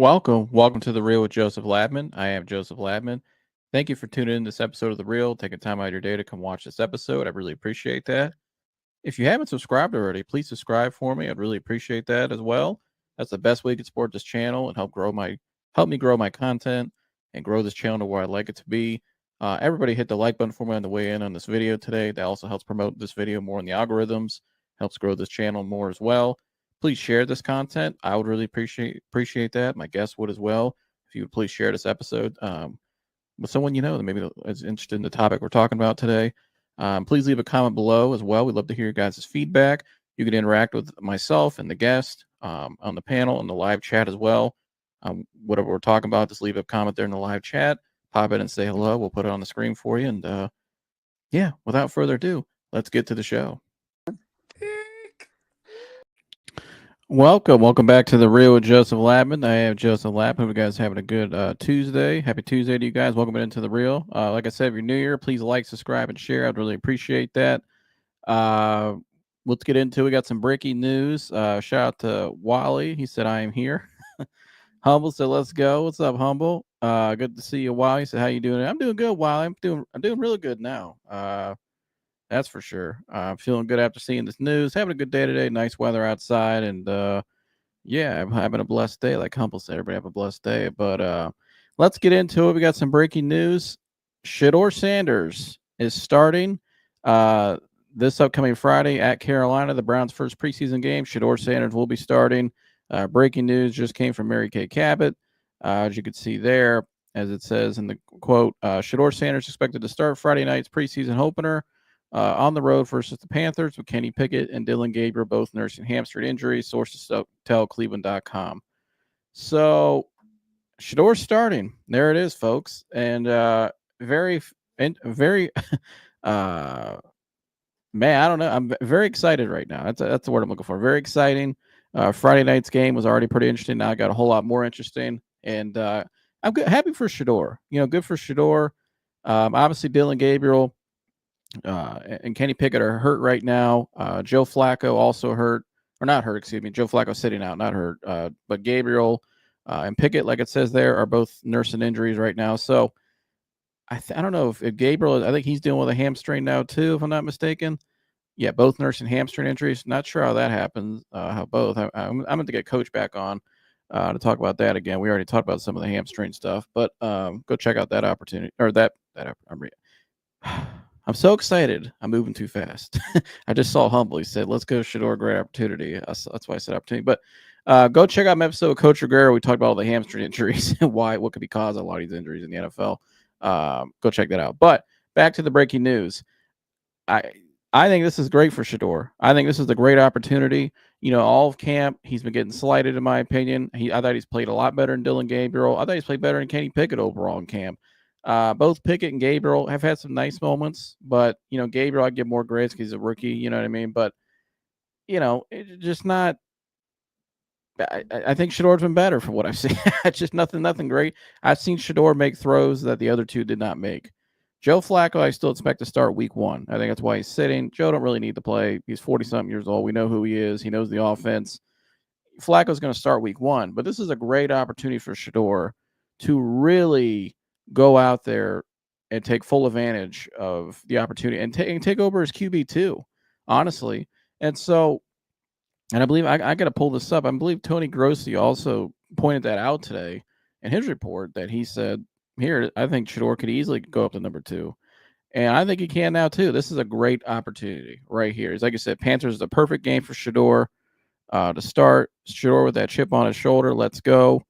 Welcome to The Real with Joseph Labman. I am Joseph Labman. Thank you for tuning in to this episode of The Real, taking time out of your day to come watch this episode. I really appreciate that. If you haven't subscribed already, please subscribe for me. I'd really appreciate that as well. That's the best way you can support this channel and help me grow my content and grow this channel to where I'd like it to be. Everybody hit the like button for me on the way in on this video today. That also helps promote this video more in the algorithms, helps grow this channel more as well. Please share this content. I would really appreciate that. My guests would as well. If you would please share this episode with someone you know that maybe is interested in the topic we're talking about today. Please leave a comment below as well. We'd love to hear your guys' feedback. You can interact with myself and the guest on the panel and the live chat as well. Whatever we're talking about, just leave a comment there in the live chat. Pop in and say hello. We'll put it on the screen for you. And yeah, without further ado, let's get to the show. Welcome back to The Real with Joseph Labman. I am Joseph Labman. Hope you guys having a good Tuesday. Happy Tuesday to you guys. Welcome into The Real. Like I said, if you're new here, please like, subscribe, and share. I'd really appreciate that. Let's get into it. We got some breaking news. Shout out to Wally. He said, I am here. Humble said, let's go. What's up, Humble? Good to see you, Wally. He said, how you doing? I'm doing good, Wally. I'm doing really good now. That's for sure. I'm feeling good after seeing this news. Having a good day today. Nice weather outside. And yeah, I'm having a blessed day. Like Humble said, everybody have a blessed day. But let's get into it. We got some breaking news. Shedeur Sanders is starting this upcoming Friday at Carolina, the Browns' first preseason game. Shedeur Sanders will be starting. Breaking news just came from Mary Kay Cabot. As you can see there, as it says in the quote, Shedeur Sanders expected to start Friday night's preseason opener on the road versus the Panthers with Kenny Pickett and Dylan Gabriel both nursing hamstring injuries, sources tell Cleveland.com. So Shedeur's starting. There it is, folks. And very man, I don't know. I'm very excited right now. That's the word I'm looking for. Very exciting. Friday night's game was already pretty interesting. Now I got a whole lot more interesting. And I'm happy for Shedeur. Good for Shedeur. Obviously, Dylan Gabriel and Kenny Pickett are hurt right now. Joe Flacco also hurt, or not hurt, excuse me. Joe Flacco sitting out, not hurt. But Gabriel and Pickett, like it says there, are both nursing injuries right now. So I don't know if Gabriel, I think he's dealing with a hamstring now too, if I'm not mistaken. Yeah, both nursing hamstring injuries. Not sure how that happens. How both. I'm going to get Coach back on to talk about that again. We already talked about some of the hamstring stuff, but go check out that opportunity or that. I'm so excited. I'm moving too fast. I just saw Humble. He said, let's go, Shedeur. Great opportunity. That's why I said opportunity. But go check out my episode with Coach Gabriel. We talked about all the hamstring injuries and what could be causing a lot of these injuries in the NFL. Go check that out. But back to the breaking news. I think this is great for Shedeur. I think this is a great opportunity. All of camp, he's been getting slighted, in my opinion. I thought he's played a lot better than Dylan Gabriel. I thought he's played better than Kenny Pickett overall in camp. Both Pickett and Gabriel have had some nice moments, but Gabriel I'd give more grades because he's a rookie. You know what I mean? But it's just not. I think Shedeur's been better from what I've seen. It's just nothing great. I've seen Shedeur make throws that the other two did not make. Joe Flacco, I still expect to start week 1. I think that's why he's sitting. Joe don't really need to play. He's 40-something years old. We know who he is. He knows the offense. Flacco's going to start week 1, but this is a great opportunity for Shedeur to really go out there and take full advantage of the opportunity and take over as QB2, honestly. And so, and I believe I got to pull this up. I believe Tony Grossi also pointed that out today in his report that he said, here, I think Shedeur could easily go up to number 2. And I think he can now too. This is a great opportunity right here. Like I said, Panthers is a perfect game for Shedeur to start. Shedeur with that chip on his shoulder. Let's go.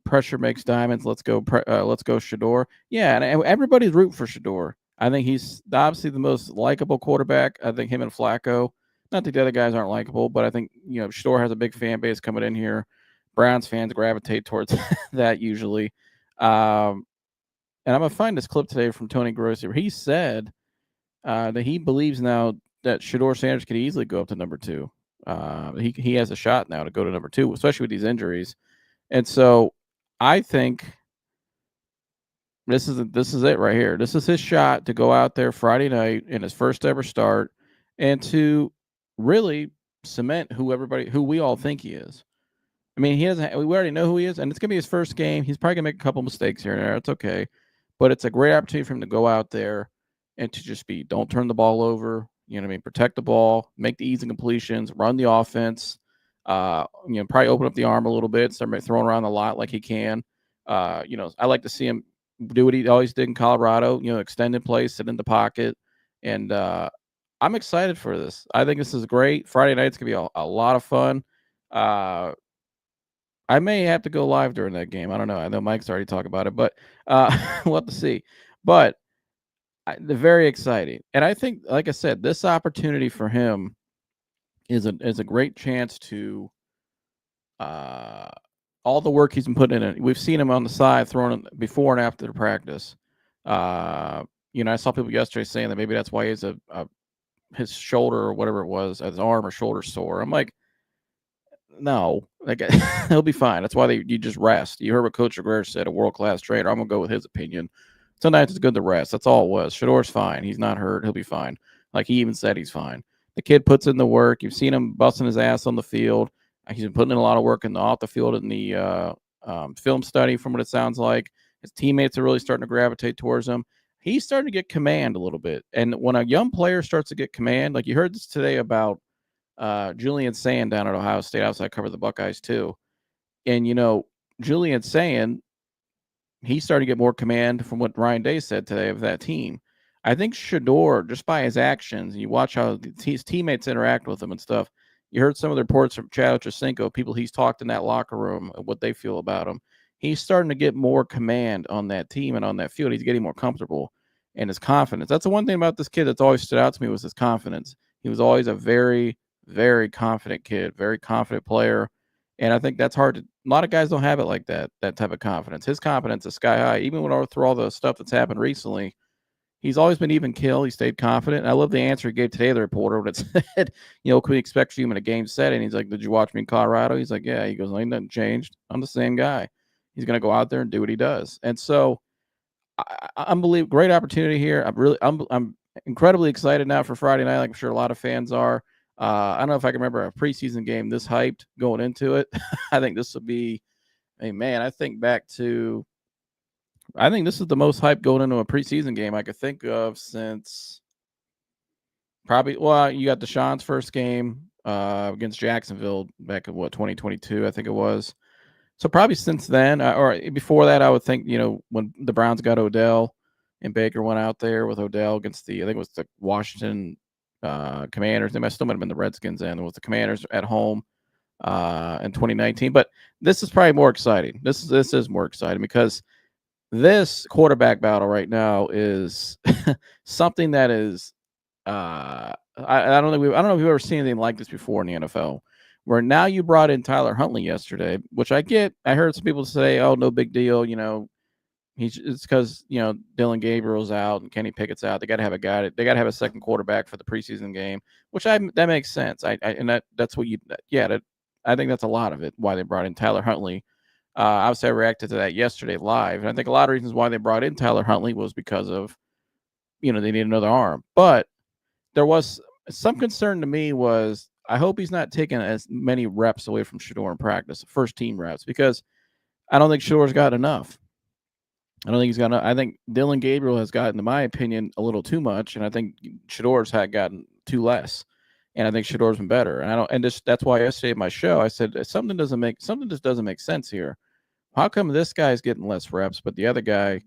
Pressure makes diamonds. Let's go. Let's go, Shedeur. Yeah, and everybody's rooting for Shedeur. I think he's obviously the most likable quarterback. I think him and Flacco. Not that the other guys aren't likable, but I think Shedeur has a big fan base coming in here. Browns fans gravitate towards that usually. And I'm gonna find this clip today from Tony Grossi where he said that he believes now that Shedeur Sanders could easily go up to number 2. He has a shot now to go to number 2, especially with these injuries. And so I think this is it right here. This is his shot to go out there Friday night in his first ever start and to really cement who we all think he is. I mean, he doesn't. We already know who he is, and it's gonna be his first game. He's probably gonna make a couple mistakes here and there. It's okay, but it's a great opportunity for him to go out there and to just don't turn the ball over. You know what I mean? Protect the ball, make the easy completions, run the offense. Probably open up the arm a little bit, start throwing around a lot like he can. I like to see him do what he always did in Colorado. Extended play, sit in the pocket, and I'm excited for this. I think this is great. Friday night's gonna be a lot of fun. I may have to go live during that game. I don't know. I know Mike's already talked about it, but we'll have to see. But they're very exciting, and I think, like I said, this opportunity for him is a great chance to all the work he's been putting in it. We've seen him on the side throwing before and after the practice. I saw people yesterday saying that maybe that's why he's his shoulder or whatever it was, his arm or shoulder sore. I'm like, no, like he'll be fine. That's why you just rest. You heard what Coach Shedeur said, a world-class trainer. I'm gonna go with his opinion. Sometimes it's good to rest. That's all it was. Shedeur's fine. He's not hurt. He'll be fine. Like he even said, he's fine. The kid puts in the work. You've seen him busting his ass on the field. He's been putting in a lot of work off the field in the film study, from what it sounds like. His teammates are really starting to gravitate towards him. He's starting to get command a little bit. And when a young player starts to get command, like you heard this today about Julian Sand down at Ohio State. Obviously, I covered the Buckeyes too. And, Julian Sand, he started to get more command from what Ryan Day said today of that team. I think Shedeur, just by his actions, you watch how his teammates interact with him and stuff. You heard some of the reports from Chad Ochocinco, people he's talked in that locker room, what they feel about him. He's starting to get more command on that team and on that field. He's getting more comfortable and his confidence. That's the one thing about this kid that's always stood out to me was his confidence. He was always a very, very confident kid, very confident player. And I think that's hard to, a lot of guys don't have it like that type of confidence. His confidence is sky high. Even through all the stuff that's happened recently, he's always been even keel. He stayed confident. And I love the answer he gave today to the reporter when it said, can we expect you in a game setting? He's like, did you watch me in Colorado? He's like, yeah. He goes, ain't nothing changed. I'm the same guy. He's going to go out there and do what he does. And so, unbelievable, great opportunity here. I'm incredibly excited now for Friday night, like I'm sure a lot of fans are. I don't know if I can remember a preseason game this hyped going into it. I think this will be, I think this is the most hype going into a preseason game I could think of since probably, you got Deshaun's first game against Jacksonville back in 2022, I think it was. So probably since then, or before that, I would think, when the Browns got Odell and Baker went out there with Odell against I think it was the Washington Commanders. They still might have been the Redskins then. It was the Commanders at home in 2019. But this is probably more exciting. This is more exciting because this quarterback battle right now is something that is I don't know if we've ever seen anything like this before in the NFL. Where now you brought in Tyler Huntley yesterday, which I get. I heard some people say, "Oh, no big deal," it's because Dylan Gabriel's out and Kenny Pickett's out. They got to have a guy. They got to have a second quarterback for the preseason game, which that makes sense. That's what I think that's a lot of it. Why they brought in Tyler Huntley. Obviously, I reacted to that yesterday live, and I think a lot of reasons why they brought in Tyler Huntley was because of they need another arm. But there was some concern to me was I hope he's not taking as many reps away from Shedeur in practice, first team reps, because I don't think Shedeur's got enough. I don't think he's got enough. I think Dylan Gabriel has gotten, in my opinion, a little too much, and I think Shedeur's had gotten too less. And I think Shedeur's been better. And that's why yesterday at my show I said something just doesn't make sense here. How come this guy's getting less reps, but the other guy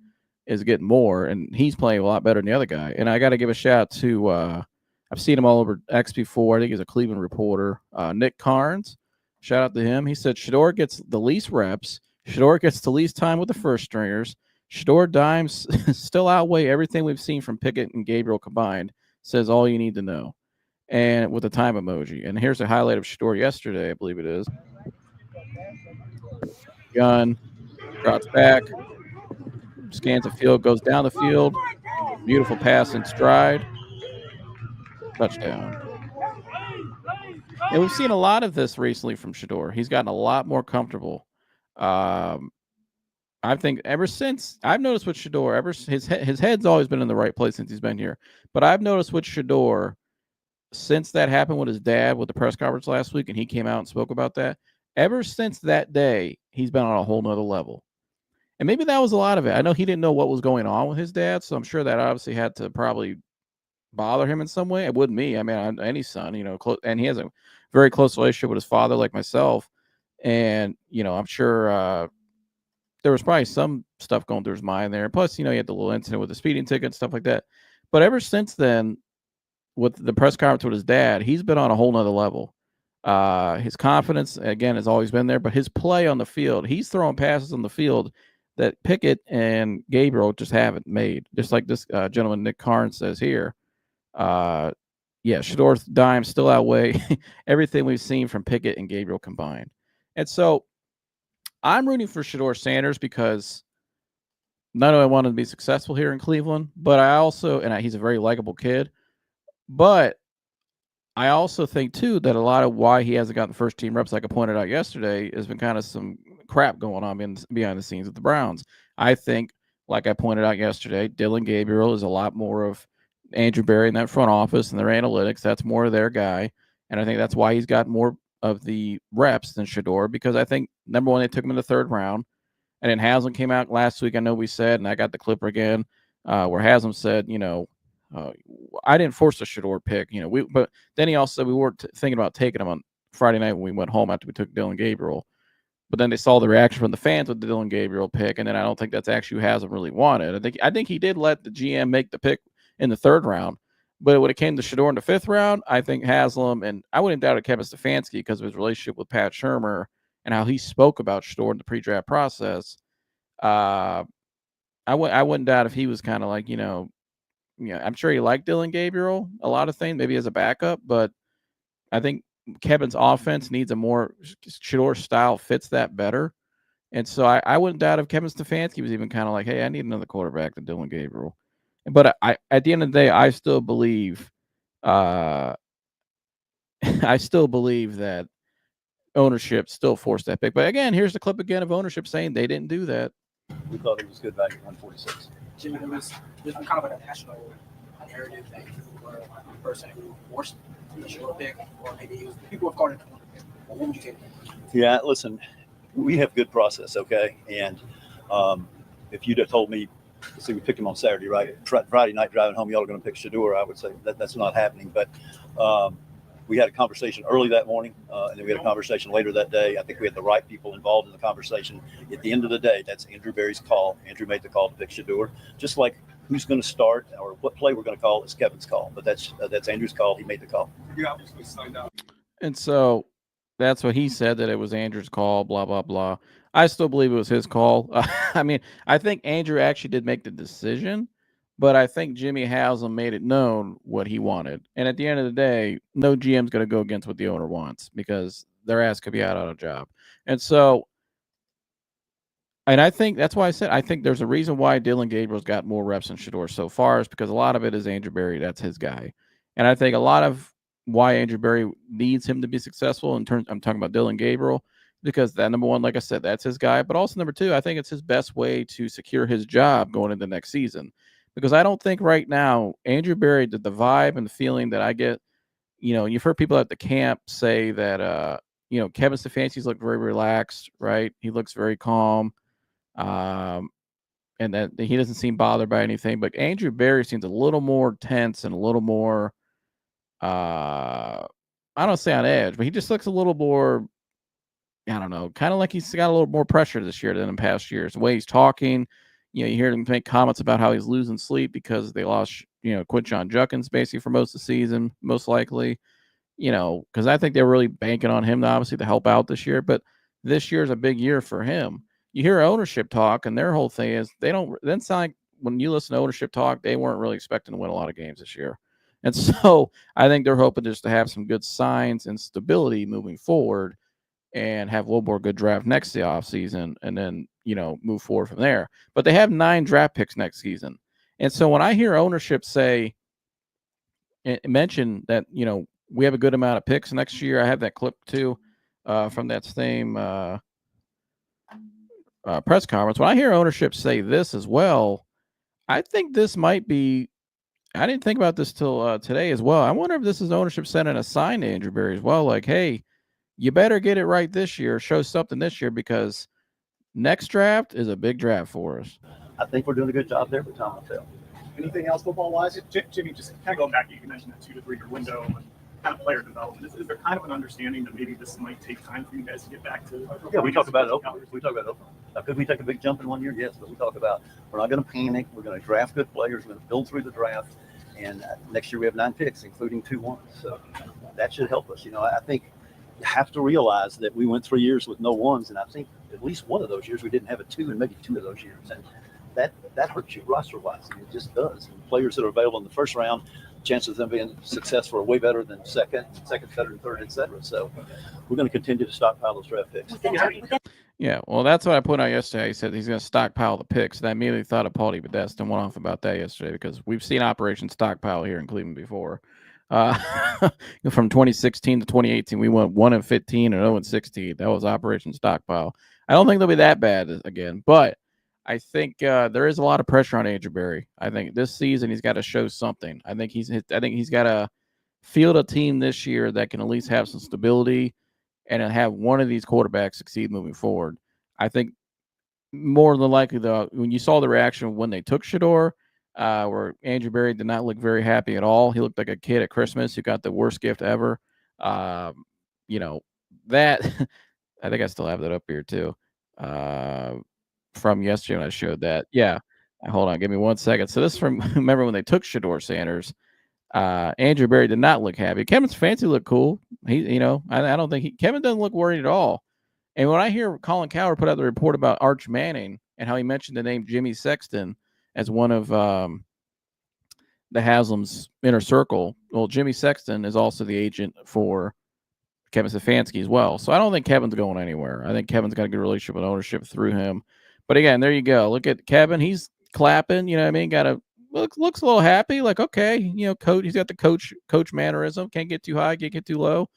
is getting more, and he's playing a lot better than the other guy? And I got to give a shout out to I've seen him all over X before. I think he's a Cleveland reporter. Nick Carnes, shout out to him. He said Shedeur gets the least reps. Shedeur gets the least time with the first stringers. Shedeur dimes still outweigh everything we've seen from Pickett and Gabriel combined. Says all you need to know. And with a time emoji. And here's a highlight of Shedeur yesterday, I believe it is. Gun, drops back, scans the field, goes down the field. Beautiful pass in stride. Touchdown. And we've seen a lot of this recently from Shedeur. He's gotten a lot more comfortable. I think ever since I've noticed with Shedeur, his head's always been in the right place since he's been here. But I've noticed with Shedeur, since that happened with his dad with the press conference last week, and he came out and spoke about that, Ever since that day, he's been on a whole nother level. And maybe that was a lot of it. I know he didn't know what was going on with his dad, so I'm sure that obviously had to probably bother him in some way. It wouldn't me. I mean, any son, and he has a very close relationship with his father, like myself. And I'm sure there was probably some stuff going through his mind there. Plus, he had the little incident with the speeding ticket and stuff like that. But ever since then, with the press conference with his dad, he's been on a whole nother level. His confidence, again, has always been there, but his play on the field, he's throwing passes on the field that Pickett and Gabriel just haven't made. Just like this gentleman, Nick Carnes, says here. Shedeur's dimes still outweigh everything we've seen from Pickett and Gabriel combined. And so I'm rooting for Shedeur Sanders because not only I want him to be successful here in Cleveland, but I also, he's a very likable kid, but I also think too that a lot of why he hasn't gotten first team reps, like I pointed out yesterday, has been kind of some crap going on behind the scenes with the Browns. I think, like I pointed out yesterday, Dillon Gabriel is a lot more of Andrew Berry in that front office and their analytics. That's more of their guy, and I think that's why he's got more of the reps than Shedeur, because I think, number one, they took him in the third round, and then Haslam came out last week. I know we said, and I got the clip again, where Haslam said, I didn't force a Shedeur pick, but then he also said we weren't thinking about taking him on Friday night when we went home after we took Dillon Gabriel. But then they saw the reaction from the fans with the Dillon Gabriel pick, and then I don't think that's actually who Haslam really wanted. I think he did let the GM make the pick in the third round, but when it came to Shedeur in the fifth round, I think Haslam, and I wouldn't doubt Kevin Stefanski because of his relationship with Pat Shurmur and how he spoke about Shedeur in the pre-draft process. I wouldn't doubt if he was kind of like, I'm sure he liked Dillon Gabriel, a lot of things, maybe as a backup, but I think Kevin's offense needs a more Shedeur style fits that better. And so I wouldn't doubt if Kevin Stefanski was even kind of like, hey, I need another quarterback than Dillon Gabriel. But at the end of the day, I still believe I still believe that ownership still forced that pick. But again, here's the clip again of ownership saying they didn't do that. We thought it was good value at 146. Jimmy, there's been kind of like a national narrative that you were the person who forced the Shedeur pick, or maybe people have called it the Wonder pick. What would you take? Yeah, listen, we have good process, okay? And if you'd have told me, let's see, we picked him on Saturday, right? Friday night driving home, y'all are going to pick Shedeur, I would say that's not happening. But we had a conversation early that morning, and then we had a conversation later that day. I think we had the right people involved in the conversation. At the end of the day, that's Andrew Berry's call. Andrew made the call to pick Shedeur. Just like who's going to start or what play we're going to call is Kevin's call. But that's Andrew's call. He made the call. You obviously signed up. And so that's what he said, that it was Andrew's call, blah, blah, blah. I still believe it was his call. I mean, I think Andrew actually did make the decision, but I think Jimmy Haslam made it known what he wanted. And at the end of the day, no GM's going to go against what the owner wants because their ass could be out on a job. And so, and I think that's why I said I think there's a reason why Dillon Gabriel's got more reps than Shedeur so far, is because a lot of it is Andrew Berry. That's his guy. And I think a lot of why Andrew Berry needs him to be successful in terms, I'm talking about Dillon Gabriel, because that, number one, like I said, that's his guy. But also, number two, I think it's his best way to secure his job going into next season. Because I don't think right now, Andrew Berry, the vibe and the feeling that I get, you've heard people at the camp say that, Kevin Stefanski's look very relaxed, right? He looks very calm. And that he doesn't seem bothered by anything. But Andrew Berry seems a little more tense and a little more, I don't say on edge, but he just looks a little more, I don't know, kind of like he's got a little more pressure this year than in past years. The way he's talking, you hear him make comments about how he's losing sleep because they lost, Quinshon Judkins basically for most of the season, most likely, because I think they were really banking on him, obviously, to help out this year. But this year is a big year for him. You hear ownership talk, and their whole thing is they don't. Then sound like when you listen to ownership talk, they weren't really expecting to win a lot of games this year, and so I think they're hoping just to have some good signs and stability moving forward, and have a little more good draft next offseason, and then move forward from there. But they have 9 draft picks next season, and so when I hear ownership say and mention that we have a good amount of picks next year, I have that clip too from that same. Press conference. When I hear ownership say this as well, I think this might be. I didn't think about this till today as well. I wonder if this is ownership sending a sign to Andrew Berry as well, like, hey, you better get it right this year, show something this year, because next draft is a big draft for us. I think we're doing a good job there, but time will tell. Anything else football-wise? Jimmy, just kind of going back, you mentioned that 2 to 3 year window and kind of player development. Is there kind of an understanding that maybe this might take time for you guys to get back to? Yeah, we talk about it openly. We talk about it openly. Now, could we take a big jump in 1 year? Yes, but we talk about we're not going to panic. We're going to draft good players. We're going to build through the draft. And next year we have 9 picks, including 2 ones. So that should help us. I think you have to realize that we went 3 years with no ones, and I think at least one of those years we didn't have a 2, and maybe 2 of those years. And that hurts you roster-wise. It just does. And players that are available in the first round, chances of them being successful are way better than second, better than third, et cetera. So we're going to continue to stockpile those draft picks. Yeah, well, that's what I put out yesterday. He said he's going to stockpile the picks. And I immediately thought of Paulie Bedest and went off about that yesterday, because we've seen Operation Stockpile here in Cleveland before. From 2016 to 2018, we went 1-15 and 0-16. That was Operation Stockpile. I don't think they'll be that bad again, but I think there is a lot of pressure on Andrew Berry. I think this season he's got to show something. I think he's got to field a team this year that can at least have some stability and have one of these quarterbacks succeed moving forward. I think more than likely, though, when you saw the reaction when they took Shedeur, where Andrew Berry did not look very happy at all. He looked like a kid at Christmas who got the worst gift ever. That I think I still have that up here too. From yesterday when I showed that. Yeah. Hold on. Give me 1 second. So this is from, remember when they took Shedeur Sanders, Andrew Berry did not look happy. Kevin Stefanski looked cool. I don't think Kevin doesn't look worried at all. And when I hear Colin Cowherd put out the report about Arch Manning and how he mentioned the name Jimmy Sexton as one of the Haslam's inner circle, well, Jimmy Sexton is also the agent for Kevin Stefanski as well. So I don't think Kevin's going anywhere. I think Kevin's got a good relationship with ownership through him. But again, there you go. Look at Kevin. He's clapping. You know what I mean? Got a looks a little happy. Like, okay, coach. He's got the coach mannerism. Can't get too high. Can't get too low.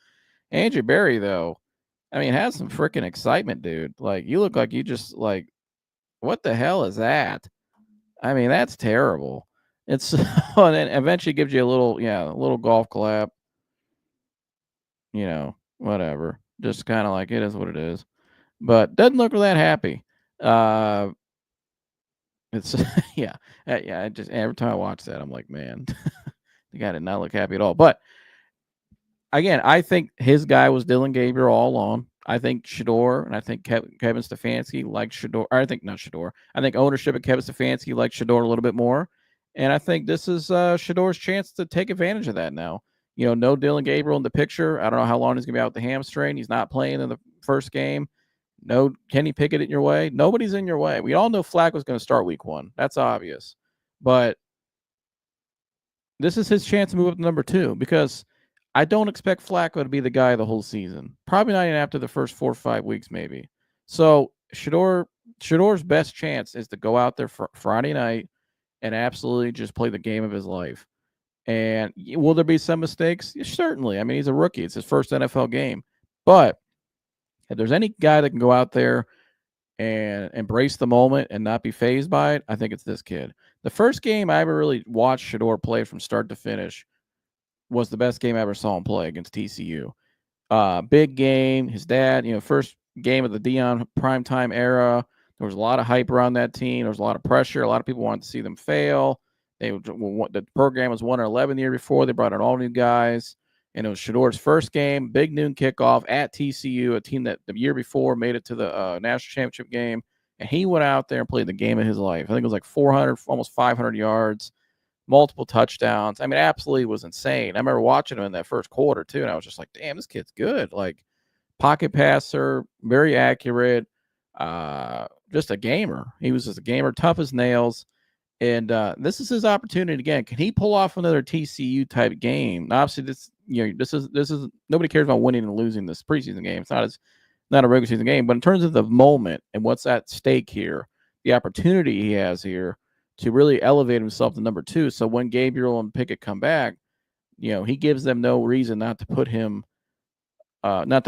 Andrew Berry, though, I mean, has some freaking excitement, dude. Like, you look like you just like, what the hell is that? I mean, that's terrible. It's and then eventually gives you a little golf clap. Whatever. Just kind of like it is what it is. But doesn't look that happy. It's yeah. Just every time I watch that, I'm like, man, the guy did not look happy at all. But again, I think his guy was Dylan Gabriel all along. I think Shedeur and I think Kevin Stefanski liked Shedeur. Or I think not Shedeur. I think ownership of Kevin Stefanski liked Shedeur a little bit more. And I think this is Shedeur's chance to take advantage of that now. No Dylan Gabriel in the picture. I don't know how long he's going to be out with the hamstring. He's not playing in the first game. No Kenny Pickett in your way. Nobody's in your way. We all know Flacco's going to start week 1. That's obvious. But this is his chance to move up to number 2, because I don't expect Flacco to be the guy the whole season. Probably not even after the first 4 or 5 weeks, maybe. So Shedeur's best chance is to go out there for Friday night and absolutely just play the game of his life. And will there be some mistakes? Yeah, certainly. I mean, he's a rookie. It's his first NFL game. But if there's any guy that can go out there and embrace the moment and not be fazed by it, I think it's this kid. The first game I ever really watched Shedeur play from start to finish was the best game I ever saw him play against TCU. Big game. His dad, first game of the Dion primetime era. There was a lot of hype around that team. There was a lot of pressure. A lot of people wanted to see them fail. The program was 1-11 the year before. They brought in all new guys. And it was Shedeur's first game, big noon kickoff at TCU, a team that the year before made it to the national championship game. And he went out there and played the game of his life. I think it was like 400, almost 500 yards, multiple touchdowns. I mean, absolutely was insane. I remember watching him in that first quarter, too, and I was just like, damn, this kid's good. Like, pocket passer, very accurate, just a gamer. He was just a gamer, tough as nails. And this is his opportunity again. Can he pull off another TCU type game? Now, obviously, this is nobody cares about winning and losing this preseason game. It's not a regular season game. But in terms of the moment and what's at stake here, the opportunity he has here to really elevate himself to number 2. So when Gabriel and Pickett come back, he gives them no reason not to put him, not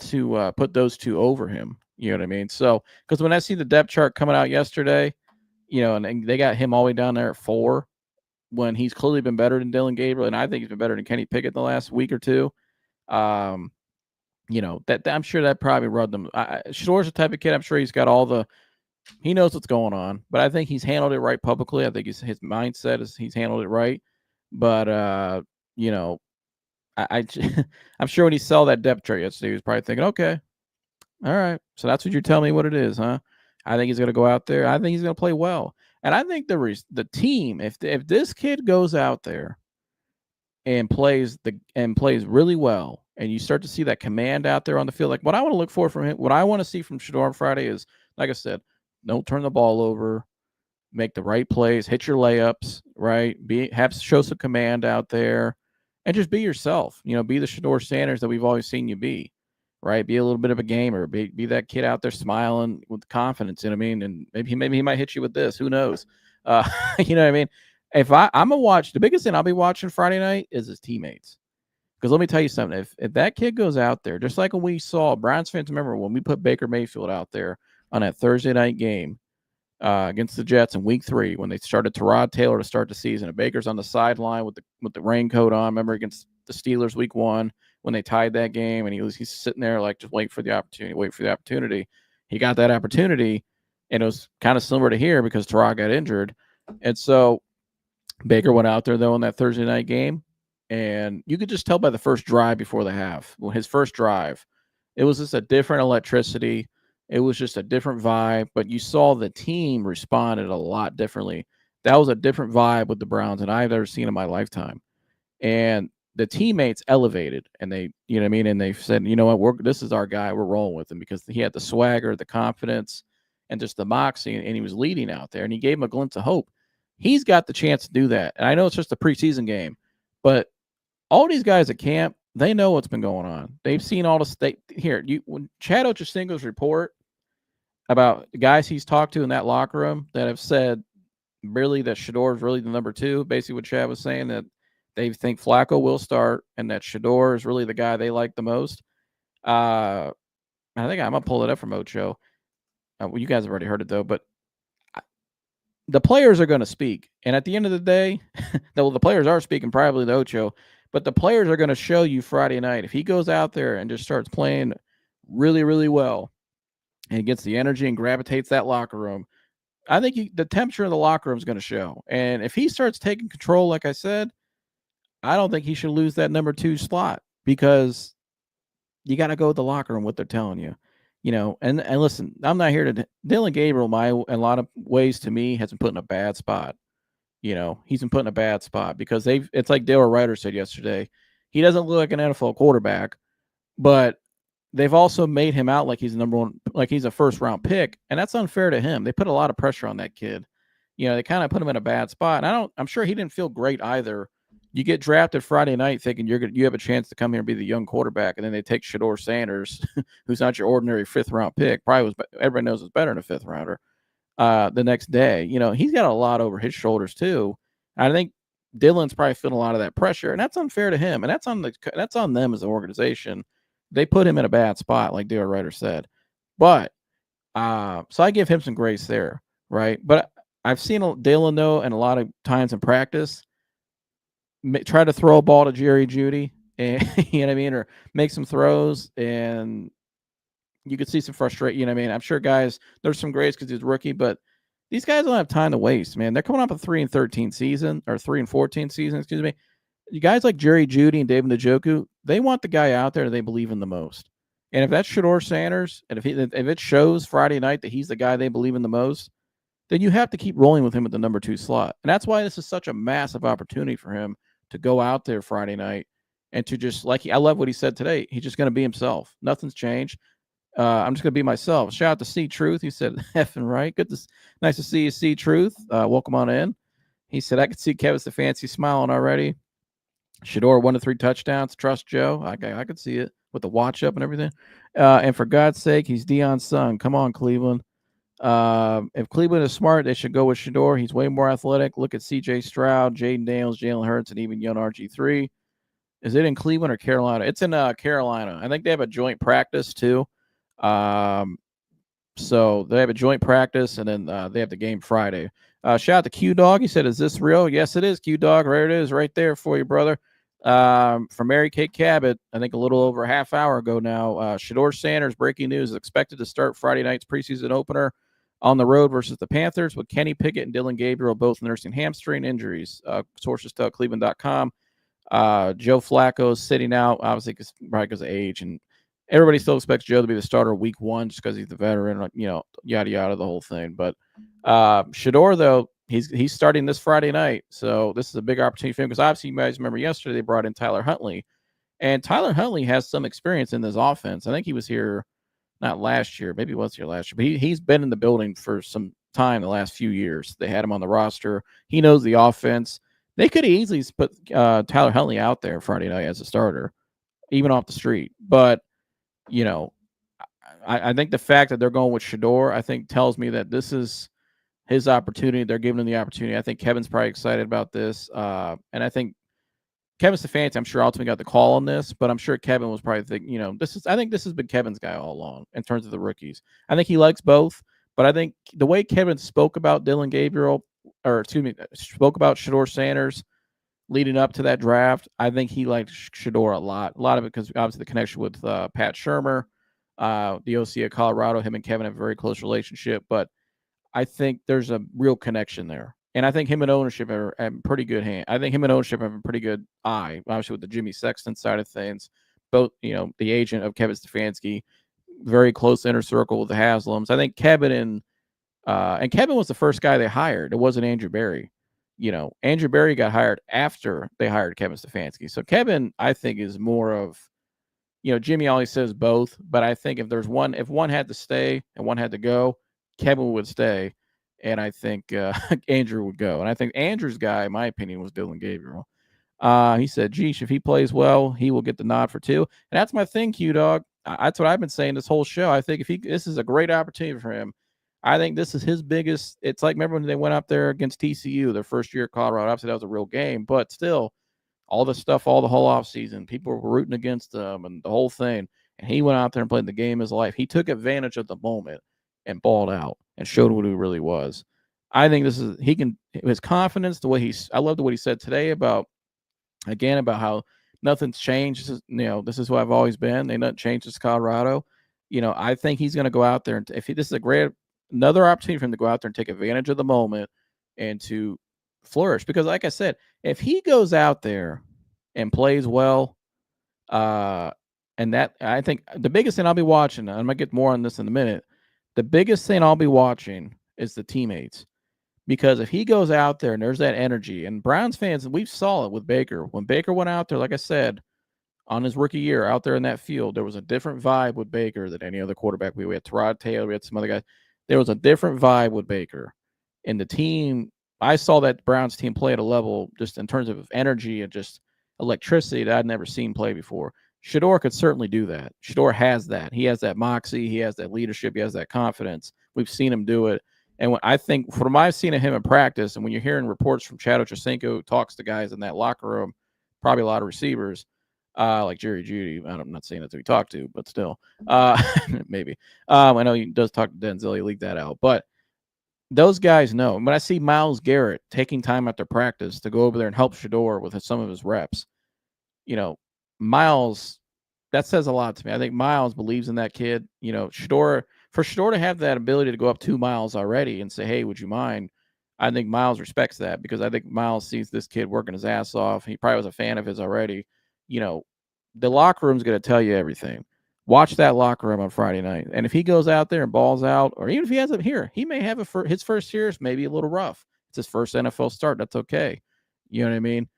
to put those 2 over him. You know what I mean? So because when I see the depth chart coming out yesterday, and they got him all the way down there at 4 when he's clearly been better than Dylan Gabriel, and I think he's been better than Kenny Pickett the last week or 2. that I'm sure that probably rubbed them. Shedeur's the type of kid. I'm sure he's got he knows what's going on, but I think he's handled it right publicly. I think his mindset is he's handled it right. But I'm sure when he saw that depth chart yesterday, he was probably thinking, okay, all right, so that's what you're telling me what it is, huh? I think he's going to go out there. I think he's going to play well, and I think the team, if this kid goes out there and plays really well, and you start to see that command out there on the field, like what I want to look for from him, what I want to see from Shedeur on Friday is, like I said, don't turn the ball over, make the right plays, hit your layups, right? Show some command out there, and just be yourself. Be the Shedeur Sanders that we've always seen you be, right? Be a little bit of a gamer. Be that kid out there smiling with confidence. You know what I mean? And maybe he might hit you with this. Who knows? You know what I mean? If I'm gonna watch, the biggest thing I'll be watching Friday night is his teammates. Because let me tell you something. If that kid goes out there, just like when we saw Browns fans, remember when we put Baker Mayfield out there on that Thursday night game against the Jets in Week 3, when they started Tyrod Taylor to start the season, and Baker's on the sideline with the raincoat on. Remember against the Steelers Week 1 when they tied that game, and he's sitting there like just wait for the opportunity. He got that opportunity, and it was kind of similar to here because Tyrod got injured, and so Baker went out there though in that Thursday night game, and you could just tell by the first drive before the half. Well, his first drive, it was just a different electricity. It was just a different vibe, but you saw the team responded a lot differently. That was a different vibe with the Browns than I've ever seen in my lifetime. And the teammates elevated, and they, you know what I mean? And they said, you know what, this is our guy. We're rolling with him because he had the swagger, the confidence, and just the moxie, and he was leading out there, and he gave him a glimpse of hope. He's got the chance to do that. And I know it's just a preseason game, but all these guys at camp, they know what's been going on. They've seen all the state here. When Chad Ochocinco's report about the guys he's talked to in that locker room that have said really that Shedeur is really the number 2, basically what Chad was saying, that they think Flacco will start and that Shedeur is really the guy they like the most. I think I'm going to pull it up from Ocho. Well, you guys have already heard it, though, but the players are going to speak. And at the end of the day, the players are speaking, probably the Ocho, but the players are going to show you Friday night. If he goes out there and just starts playing really, really well and gets the energy and gravitates that locker room, I think the temperature of the locker room is going to show. And if he starts taking control, like I said, I don't think he should lose that number 2 slot because you got to go with the locker room, what they're telling you. And listen, I'm not here to Dylan Gabriel, in a lot of ways to me, has been put in a bad spot. He's been put in a bad spot because it's like Dale Ryder said yesterday. He doesn't look like an NFL quarterback, but they've also made him out like he's number 1, like he's a first round pick. And that's unfair to him. They put a lot of pressure on that kid. They kind of put him in a bad spot. And I'm sure he didn't feel great either. You get drafted Friday night thinking you have a chance to come here and be the young quarterback, and then they take Shedeur Sanders, who's not your ordinary 5th round pick. Everybody knows is better than a 5th rounder. The next day, he's got a lot over his shoulders too. I think Dylan's probably feeling a lot of that pressure, and that's unfair to him, and that's on them as an organization. They put him in a bad spot, like Dale Ryder said. But so I give him some grace there, right? But I've seen Dylan though, and a lot of times in practice, try to throw a ball to Jeudy, and you know what I mean, or make some throws, and you could see some frustration. You know what I mean? I'm sure guys, there's some grace because he's a rookie, but these guys don't have time to waste, man. They're coming off a 3-13 season, or 3-14 season, excuse me. You guys like Jeudy and David Njoku, they want the guy out there that they believe in the most. And if that's Shedeur Sanders, and if it shows Friday night that he's the guy they believe in the most, then you have to keep rolling with him at the number 2 slot. And that's why this is such a massive opportunity for him to go out there Friday night and to just, I love what he said today. He's just going to be himself. Nothing's changed. I'm just going to be myself. Shout out to C Truth. He said, effing right. Nice to see you, C Truth. Welcome on in. He said, I could see Kevin Stefanski smiling already. Shedeur 1 to 3 touchdowns. Trust Joe. I could see it with the watch up and everything. And for God's sake, he's Deion's son. Come on, Cleveland. If Cleveland is smart, they should go with Shedeur. He's way more athletic. Look at C.J. Stroud, Jaden Daniels, Jalen Hurts, and even young RG3. Is it in Cleveland or Carolina? It's in Carolina. I think they have a joint practice too. So they have a joint practice, and then they have the game Friday. Shout out to Q Dog. He said, "Is this real?" Yes, it is. Q Dog, right? It is right there for you, brother. From Mary Kate Cabot, I think a little over a half hour ago now, Shedeur Sanders, breaking news, is expected to start Friday night's preseason opener on the road versus the Panthers, with Kenny Pickett and Dylan Gabriel both nursing hamstring injuries. Sources tell Cleveland.com. Joe Flacco is sitting out, obviously, probably because of age, and everybody still expects Joe to be the starter week 1 just because he's the veteran, yada yada, the whole thing. But Shedeur, though, he's starting this Friday night, so this is a big opportunity for him, because obviously you guys remember yesterday they brought in Tyler Huntley, and Tyler Huntley has some experience in this offense. I think he was here not last year, maybe he was here last year, but he's been in the building for some time the last few years. They had him on the roster. He knows the offense. They could easily put Tyler Huntley out there Friday night as a starter, even off the street. But, I think the fact that they're going with Shedeur, I think, tells me that this is his opportunity. They're giving him the opportunity. I think Kevin's probably excited about this. And I think Kevin Stefanski, I'm sure, ultimately got the call on this, but I'm sure Kevin was probably thinking, I think this has been Kevin's guy all along in terms of the rookies. I think he likes both, but I think the way Kevin spoke about Dylan Gabriel, spoke about Shedeur Sanders leading up to that draft, I think he liked Shedeur a lot. A lot of it because obviously the connection with Pat Shurmur, the OC of Colorado. Him and Kevin have a very close relationship, but I think there's a real connection there. And I think him and ownership are pretty good hand. I think him and ownership have a pretty good eye, obviously with the Jimmy Sexton side of things. Both, the agent of Kevin Stefanski, very close inner circle with the Haslams. I think Kevin and Kevin was the first guy they hired. It wasn't Andrew Berry. Andrew Berry got hired after they hired Kevin Stefanski. So Kevin, I think, is more of, Jimmy always says both, but I think if one had to stay and one had to go, Kevin would stay. And I think Andrew would go. And I think Andrew's guy, in my opinion, was Dylan Gabriel. He said, geesh, if he plays well, he will get the nod for 2. And that's my thing, Q-Dog. That's what I've been saying this whole show. I think this is a great opportunity for him. I think this is his biggest. It's like, remember when they went out there against TCU, their first year at Colorado? Obviously, that was a real game. But still, all the stuff, all the whole offseason, people were rooting against him and the whole thing. And he went out there and played the game of his life. He took advantage of the moment and balled out and showed what he really was. I think his confidence, I love what he said today about how nothing's changed. This is who I've always been. They nothing changed since Colorado. I think he's going to go out there, and this is another opportunity for him to go out there and take advantage of the moment and to flourish. Because like I said, if he goes out there and plays well, and that, I think the biggest thing I'll be watching, I'm going to get more on this in a minute, the biggest thing I'll be watching is the teammates. Because if he goes out there and there's that energy, and Browns fans, we saw it with Baker. When Baker went out there, like I said, on his rookie year out there in that field, there was a different vibe with Baker than any other quarterback. We had Tyrod Taylor, we had some other guys. There was a different vibe with Baker. And the team, I saw that Browns team play at a level just in terms of energy and just electricity that I'd never seen play before. Shedeur could certainly do that. Shedeur has that. He has that moxie. He has that leadership. He has that confidence. We've seen him do it. And I think from what I've seen of him in practice, and when you're hearing reports from Chad Ochocinco, who talks to guys in that locker room, probably a lot of receivers, like Jeudy. I'm not saying that's who he talked to, but still, maybe. I know he does talk to Denzel. He leaked that out. But those guys know. When I see Myles Garrett taking time after practice to go over there and help Shedeur with some of his reps, Myles, that says a lot to me. I think Myles believes in that kid. Shedeur to have that ability to go up 2 miles already and say, hey, would you mind? I think Myles respects that, because I think Myles sees this kid working his ass off. He probably was a fan of his already. The locker room's going to tell you everything. Watch that locker room on Friday night. And if he goes out there and balls out, or even if he has it here, he may have his first year is maybe a little rough. It's his first NFL start. That's okay. You know what I mean?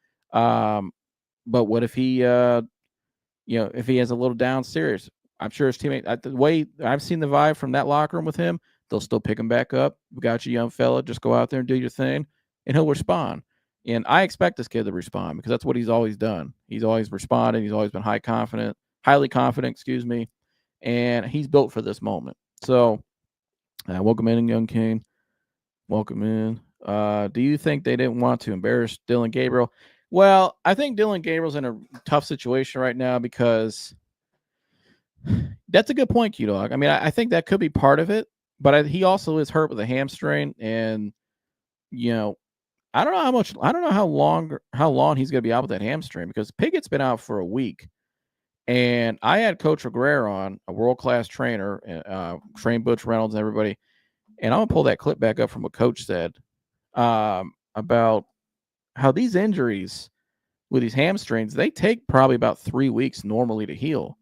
But what if he, if he has a little down serious? I'm sure his teammate, the way I've seen the vibe from that locker room with him, they'll still pick him back up. We got you, young fella. Just go out there and do your thing, and he'll respond. And I expect this kid to respond, because that's what he's always done. He's always responded. He's always been highly confident, and he's built for this moment. So, welcome in, young King. Welcome in. Do you think they didn't want to embarrass Dylan Gabriel? Well, I think Dylan Gabriel's in a tough situation right now, because that's a good point, Q-Dog. I mean, I think that could be part of it, but he also is hurt with a hamstring, and, I don't know how much. I don't know how long he's going to be out with that hamstring because Pickett's been out for a week. And I had Coach Aguirre on, a world-class trainer, trained Butch Reynolds and everybody. And I'm going to pull that clip back up from what Coach said about how these injuries with these hamstrings, they take probably about 3 weeks normally to heal.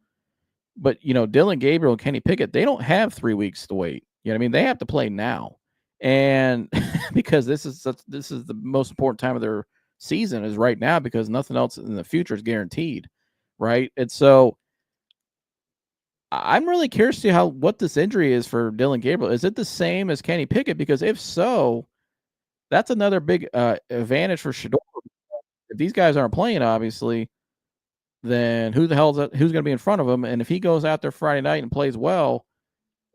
But, Dylan Gabriel and Kenny Pickett, they don't have 3 weeks to wait. You know what I mean? They have to play now. And because this is the most important time of their season is right now because nothing else in the future is guaranteed. Right. And so I'm really curious to see what this injury is for Dylan Gabriel. Is it the same as Kenny Pickett? Because if so, that's another big advantage for Shedeur. If these guys aren't playing, obviously, then who's going to be in front of him? And if he goes out there Friday night and plays well,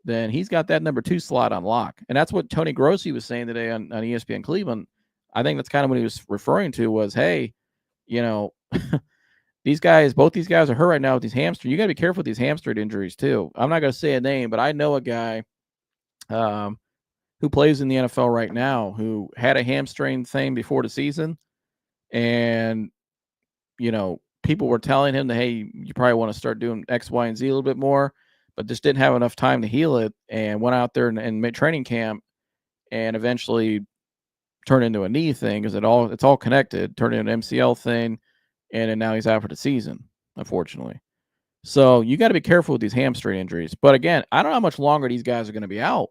then he's got that number 2 slot on lock. And that's what Tony Grossi was saying today on ESPN Cleveland. I think that's kind of what he was referring to was, hey, both these guys are hurt right now with these hamstring. You got to be careful with these hamstring injuries too. I'm not going to say a name, but I know a guy who plays in the NFL right now who had a hamstring thing before the season. And, people were telling him that, hey, you probably want to start doing X, Y, and Z a little bit more, but just didn't have enough time to heal it and went out there and made training camp and eventually turned into a knee thing because it's all connected, turned into an MCL thing. And then now he's out for the season, unfortunately. So you got to be careful with these hamstring injuries. But again, I don't know how much longer these guys are going to be out.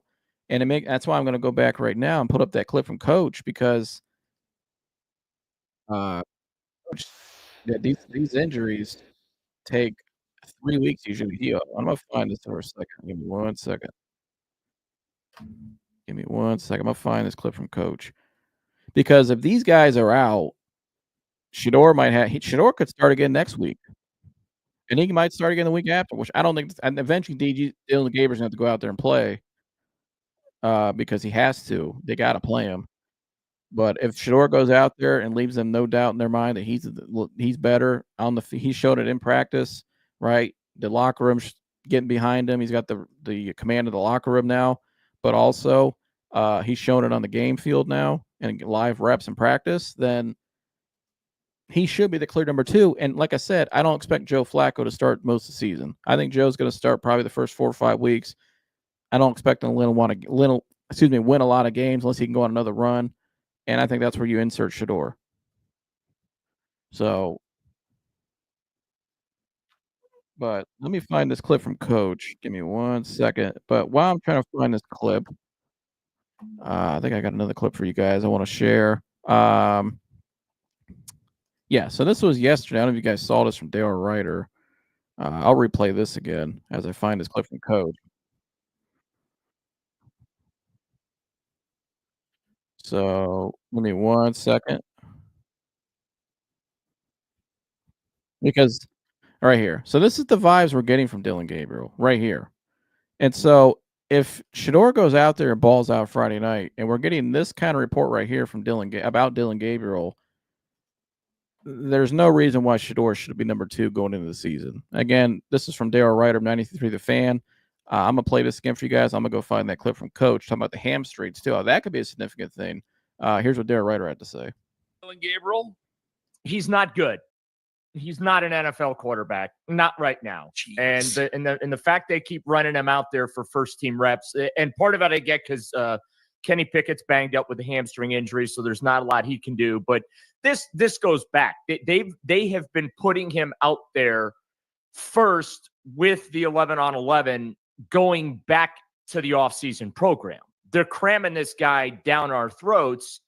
And that's why I'm going to go back right now and put up that clip from Coach because these injuries take 3 weeks usually to heal. I'm going to find this for a second. Give me 1 second. I'm going to find this clip from Coach. Because if these guys are out, Shedeur could start again next week. And he might start again the week after, which I don't think – and eventually Dylan Gabriel's going to have to go out there and play because he has to. They got to play him. But if Shedeur goes out there and leaves them no doubt in their mind that he's better he showed it in practice, right? The locker room's getting behind him. He's got the command of the locker room now, but also he's shown it on the game field now and live reps in practice. Then he should be the clear number 2. And like I said, I don't expect Joe Flacco to start most of the season. I think Joe's going to start probably the first 4 or 5 weeks. I don't expect him to win a lot of games unless he can go on another run. And I think that's where you insert Shedeur. So, but let me find this clip from Coach. Give me 1 second. But while I'm trying to find this clip, I think I got another clip for you guys I want to share. Yeah, so this was yesterday. I don't know if you guys saw this from Dale Ryder. I'll replay this again as I find this clip from Coach. So give me 1 second. Because right here. So this is the vibes we're getting from Dylan Gabriel right here. And so if Shedeur goes out there and balls out Friday night, and we're getting this kind of report right here from about Dylan Gabriel, there's no reason why Shedeur should be number 2 going into the season. Again, this is from Dale Ryder of 93 The Fan. I'm going to play this again for you guys. I'm going to go find that clip from Coach talking about the hamstrings too. That could be a significant thing. Here's what Dale Ryder had to say. Dylan Gabriel, he's not good. He's not an NFL quarterback, not right now. Jeez. And the fact they keep running him out there for first team reps, and part of it I get because Kenny Pickett's banged up with the hamstring injury, so there's not a lot he can do. But this goes back. They have been putting him out there first with the 11-on-11 going back to the offseason program. They're cramming this guy down our throats,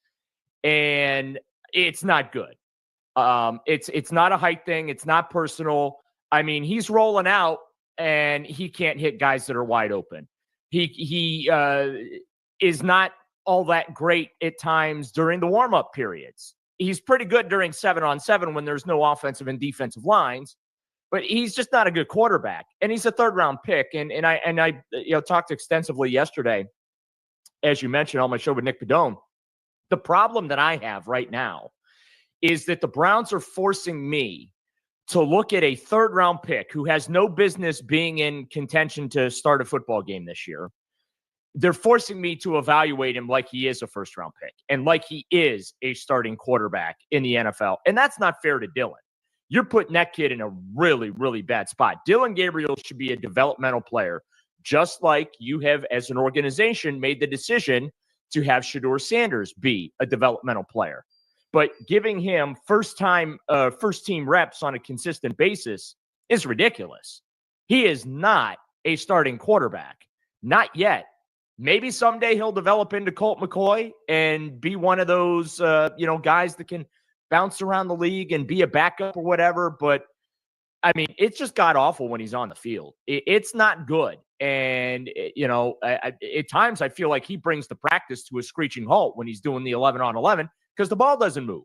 and it's not good. It's not a height thing. It's not personal. I mean, he's rolling out and he can't hit guys that are wide open. He is not all that great at times during the warm-up periods. He's pretty good during 7-on-7 when there's no offensive and defensive lines, but he's just not a good quarterback. And he's a third-round pick. And I talked extensively yesterday, as you mentioned, on my show with Nick Padone. The problem that I have right now is that the Browns are forcing me to look at a third-round pick who has no business being in contention to start a football game this year they're forcing me to evaluate him like he is a first-round pick and like he is a starting quarterback in the NFL. And that's not fair to Dylan. You're putting that kid in a really, really bad spot. Dylan Gabriel should be a developmental player, just like you have, as an organization, made the decision to have Shedeur Sanders be a developmental player. But giving him first-team reps on a consistent basis is ridiculous. He is not a starting quarterback. Not yet. Maybe someday he'll develop into Colt McCoy and be one of those, guys that can bounce around the league and be a backup or whatever. But, I mean, it's just god awful when he's on the field. It's not good. And, at times I feel like he brings the practice to a screeching halt when he's doing the 11-on-11 because the ball doesn't move.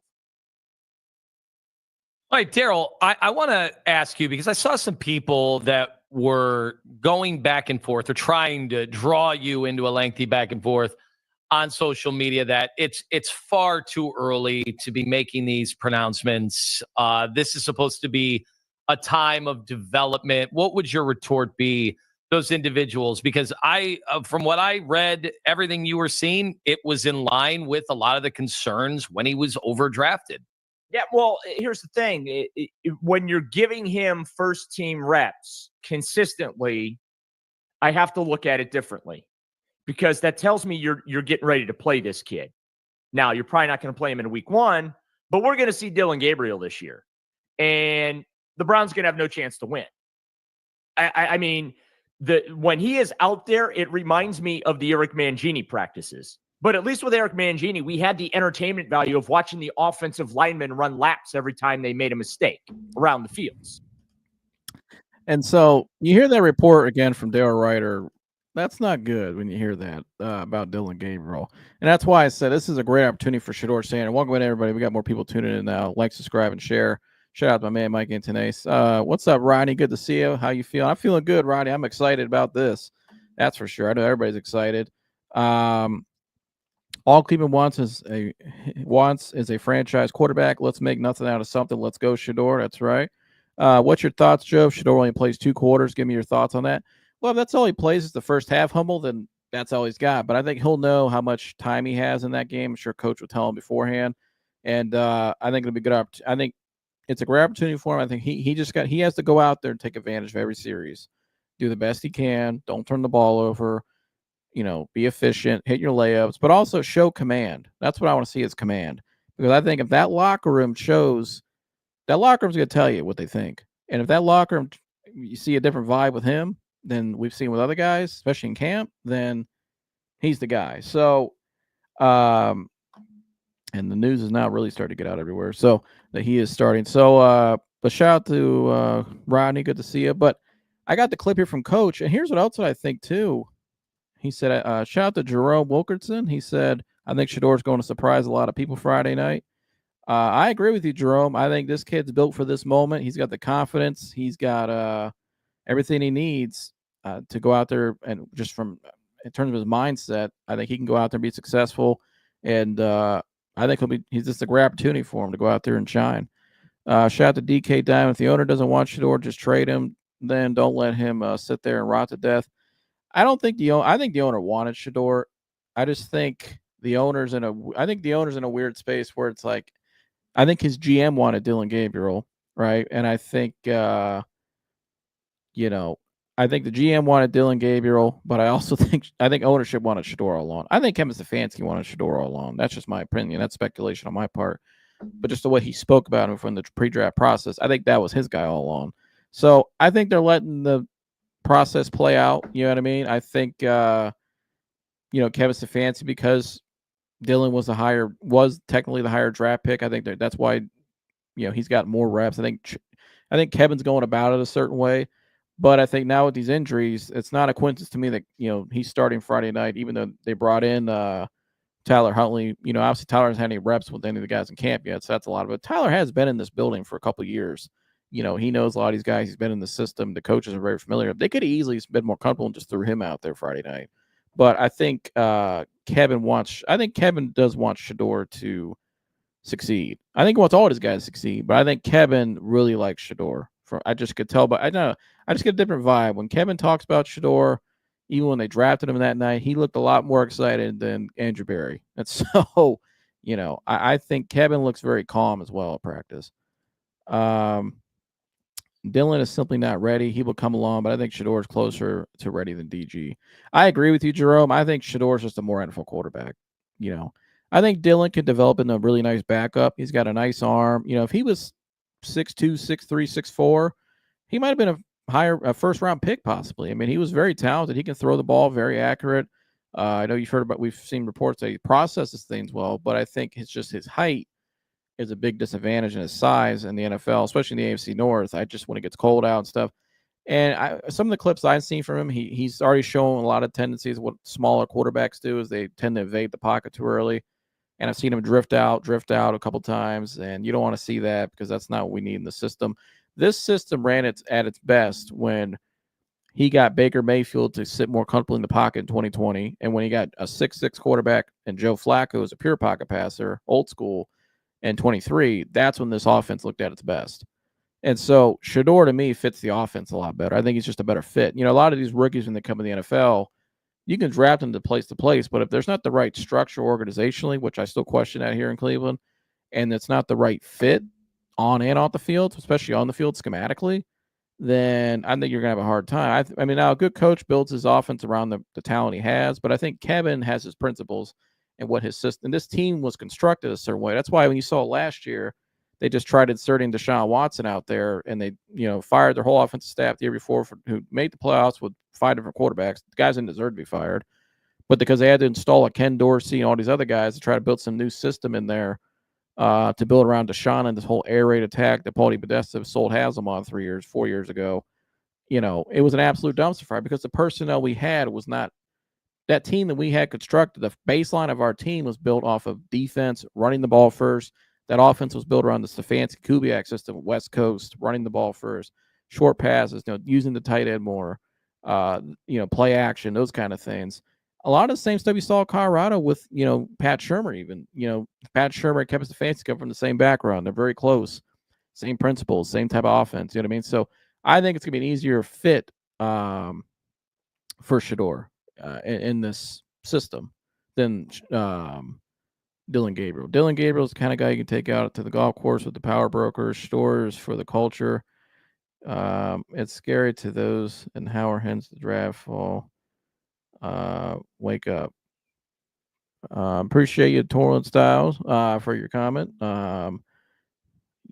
All right, Daryl, I want to ask you, because I saw some people that were going back and forth or trying to draw you into a lengthy back and forth on social media that it's far too early to be making these pronouncements. This is supposed to be a time of development. What would your retort be, those individuals? Because from what I read, everything you were seeing, it was in line with a lot of the concerns when he was overdrafted. Yeah, well, here's the thing. When you're giving him first-team reps consistently, I have to look at it differently because that tells me you're getting ready to play this kid. Now, you're probably not going to play him in week 1, but we're going to see Dylan Gabriel this year. And the Browns going to have no chance to win. I mean, when he is out there, it reminds me of the Eric Mangini practices. But at least with Eric Mangini, we had the entertainment value of watching the offensive linemen run laps every time they made a mistake around the fields. And so you hear that report again from Dale Ryder. That's not good when you hear that about Dylan Gabriel. And that's why I said this is a great opportunity for Shedeur Sanders. Welcome in, everybody. We got more people tuning in now. Like, subscribe, and share. Shout out to my man, Mike Antonace. What's up, Rodney? Good to see you. How you feeling? I'm feeling good, Rodney. I'm excited about this. That's for sure. I know everybody's excited. All Cleveland wants is a franchise quarterback. Let's make nothing out of something. Let's go, Shedeur. That's right. What's your thoughts, Joe? Shedeur only plays 2 quarters. Give me your thoughts on that. Well, if that's all he plays is the first half, Humble, then that's all he's got. But I think he'll know how much time he has in that game. I'm sure Coach will tell him beforehand. And I think it'll be a good opportunity. I think it's a great opportunity for him. I think he has to go out there and take advantage of every series. Do the best he can. Don't turn the ball over. Be efficient, hit your layups, but also show command. That's what I want to see is command. Because I think if that locker room shows, that locker room's going to tell you what they think. And if that locker room, you see a different vibe with him than we've seen with other guys, especially in camp, then he's the guy. So, and the news is now really starting to get out everywhere. So that he is starting. So, but shout out to Rodney. Good to see you. But I got the clip here from Coach. And here's what else I think, too. He said, shout out to Jerome Wilkerson. He said, I think Shedeur's going to surprise a lot of people Friday night. I agree with you, Jerome. I think this kid's built for this moment. He's got the confidence. He's got everything he needs to go out there. And just in terms of his mindset, I think he can go out there and be successful. And I think he's just a great opportunity for him to go out there and shine. Shout out to DK Diamond. If the owner doesn't want Shedeur, just trade him. Then don't let him sit there and rot to death. I think the owner wanted Shedeur. I just think the owner's in a weird space where it's like, I think his GM wanted Dylan Gabriel, right? And I think, I think the GM wanted Dylan Gabriel, but I also think ownership wanted Shedeur all along. I think Kevin Stefanski wanted Shedeur all along. That's just my opinion. That's speculation on my part. But just the way he spoke about him from the pre-draft process, I think that was his guy all along. So I think they're letting the process play out. You know what I mean? I think Kevin Stefanski, because Dylan was technically the higher draft pick. I think that's why he's got more reps. I think Kevin's going about it a certain way, but I think now with these injuries, it's not a coincidence to me that he's starting Friday night, even though they brought in Tyler Huntley. Obviously Tyler hasn't had any reps with any of the guys in camp yet, so that's a lot of it. Tyler has been in this building for a couple of years. He knows a lot of these guys. He's been in the system. The coaches are very familiar. They could have easily been more comfortable and just threw him out there Friday night. But I think Kevin does want Shedeur to succeed. I think he wants all his guys to succeed, but I think Kevin really likes Shedeur. I just could tell, but I just get a different vibe when Kevin talks about Shedeur. even when they drafted him that night, he looked a lot more excited than Andrew Berry. And so, I think Kevin looks very calm as well at practice. Dylan is simply not ready. He will come along, but I think Shedeur is closer to ready than DG. I agree with you, Jerome. I think Shedeur is just a more NFL quarterback. I think Dylan could develop into a really nice backup. He's got a nice arm. If he was 6'2", 6'3", 6'4", he might have been a first-round pick possibly. I mean, he was very talented. He can throw the ball, very accurate. I know we've seen reports that he processes things well, but I think it's just his height is a big disadvantage in his size in the NFL, especially in the AFC North. Just when it gets cold out and stuff. And some of the clips I've seen from him, he's already shown a lot of tendencies. What smaller quarterbacks do is they tend to evade the pocket too early. And I've seen him drift out a couple times, and you don't want to see that because that's not what we need in the system. This system ran at its best when he got Baker Mayfield to sit more comfortably in the pocket in 2020, and when he got a 6'6" quarterback and Joe Flacco as a pure pocket passer, old school, in 23, that's when this offense looked at its best. And so Shedeur, to me, fits the offense a lot better. I think he's just a better fit. A lot of these rookies, when they come in the NFL, you can draft them to place, but if there's not the right structure organizationally, which I still question out here in Cleveland, and it's not the right fit on and off the field, especially on the field schematically, then I think you're going to have a hard time. I mean, now a good coach builds his offense around the talent he has, but I think Kevin has his principles and what his system. This team was constructed a certain way. That's why when you saw last year, they just tried inserting Deshaun Watson out there, and they, fired their whole offensive staff the year before who made the playoffs with 5 different quarterbacks. The guys didn't deserve to be fired, but because they had to install a Ken Dorsey and all these other guys to try to build some new system in there to build around Deshaun and this whole air raid attack that Paulie Podesta sold Haslam on 4 years ago. It was an absolute dumpster fire because the personnel we had was not that team that we had constructed. The baseline of our team was built off of defense, running the ball first. That offense was built around the Stefanski Kubiak system, West Coast, running the ball first, short passes, using the tight end more, play action, those kind of things. A lot of the same stuff you saw in Colorado with, Pat Shurmur even. Pat Shurmur and Kevin Stefanski come from the same background. They're very close. Same principles, same type of offense. You know what I mean? So I think it's going to be an easier fit for Shedeur in this system than Dylan Gabriel. Dylan Gabriel's the kind of guy you can take out to the golf course with the power brokers, stores for the culture. It's scary to those and how our hens the draft fall. Wake up. Appreciate you, Torrent Styles, for your comment.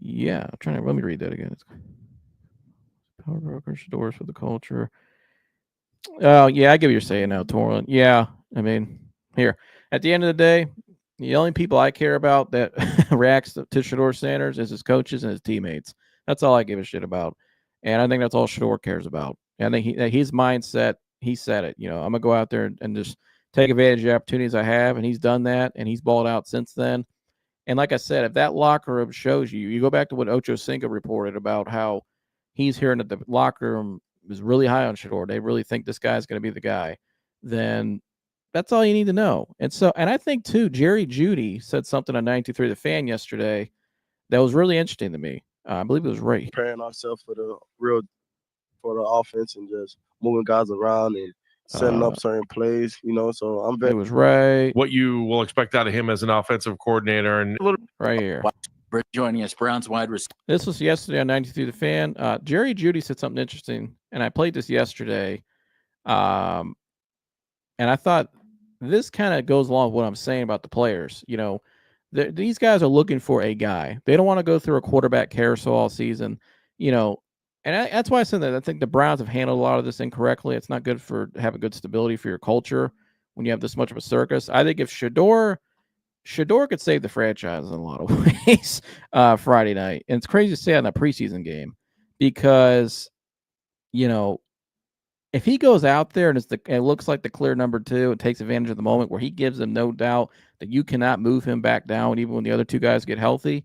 Yeah, I'm trying to let me read that again. It's power brokers, stores for the culture. Oh, yeah, I get what you're saying now, Torrent. Yeah, I mean, here at the end of the day, the only people I care about that reacts to Shedeur Sanders is his coaches and his teammates. That's all I give a shit about, and I think that's all Shedeur cares about. And I think his mindset. He said it. I'm gonna go out there and just take advantage of the opportunities I have, and he's done that, and he's balled out since then. And like I said, if that locker room shows you go back to what Ocho Cinco reported about how he's hearing that the locker room is really high on Shedeur. They really think this guy's going to be the guy. Then that's all you need to know. And I think too, Jerry Jeudy said something on 92.3 The Fan yesterday that was really interesting to me. I believe it was Ray. Preparing ourselves for the offense and just moving guys around and setting up certain plays, so I'm very. It was right. What you will expect out of him as an offensive coordinator and right here. Joining us, Browns wide receiver. This was yesterday on 92 The Fan. Jerry Jeudy said something interesting, and I played this yesterday. And I thought this kind of goes along with what I'm saying about the players. These guys are looking for a guy. They don't want to go through a quarterback carousel all season, And that's why I said that I think the Browns have handled a lot of this incorrectly. It's not good to have a good stability for your culture when you have this much of a circus. I think if Shedeur could save the franchise in a lot of ways Friday night. And it's crazy to say on that preseason game because, if he goes out there and it looks like the clear number 2 and takes advantage of the moment where he gives them no doubt that you cannot move him back down even when the other 2 guys get healthy,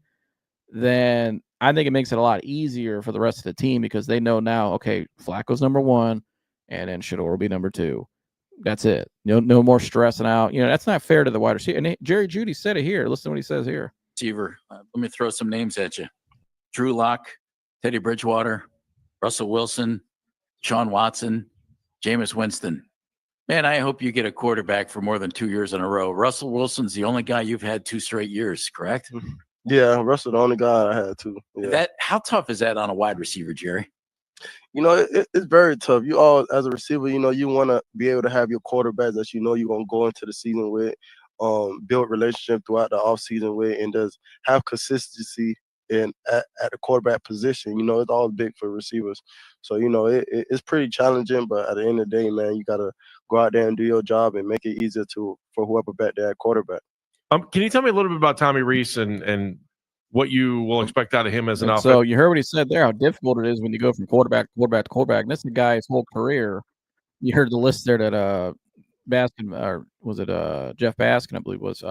then I think it makes it a lot easier for the rest of the team because they know now, okay, Flacco's number 1 and then Shedeur will be number 2. That's it. No more stressing out. That's not fair to the wide receiver. And Jerry Jeudy said it here. Listen to what he says here. Receiver. Let me throw some names at you. Drew Lock, Teddy Bridgewater, Russell Wilson, Sean Watson, Jameis Winston. Man, I hope you get a quarterback for more than 2 years in a row. Russell Wilson's the only guy you've had 2 straight years, correct? Yeah, Russell, the only guy I had too. Yeah. How tough is that on a wide receiver, Jerry? It's very tough. You all, as a receiver, you want to be able to have your quarterbacks that you're going to go into the season with, build relationship throughout the offseason with, and just have consistency at the quarterback position. It's all big for receivers. So, it's pretty challenging, but at the end of the day, man, you got to go out there and do your job and make it easier for whoever back there at quarterback. Can you tell me a little bit about Tommy Rees and what you will expect out of him as an offense? So you heard what he said there, how difficult it is when you go from quarterback to quarterback to quarterback. And this is a guy's whole career. You heard the list there that Baskin, or was it Jeff Baskin, I believe, was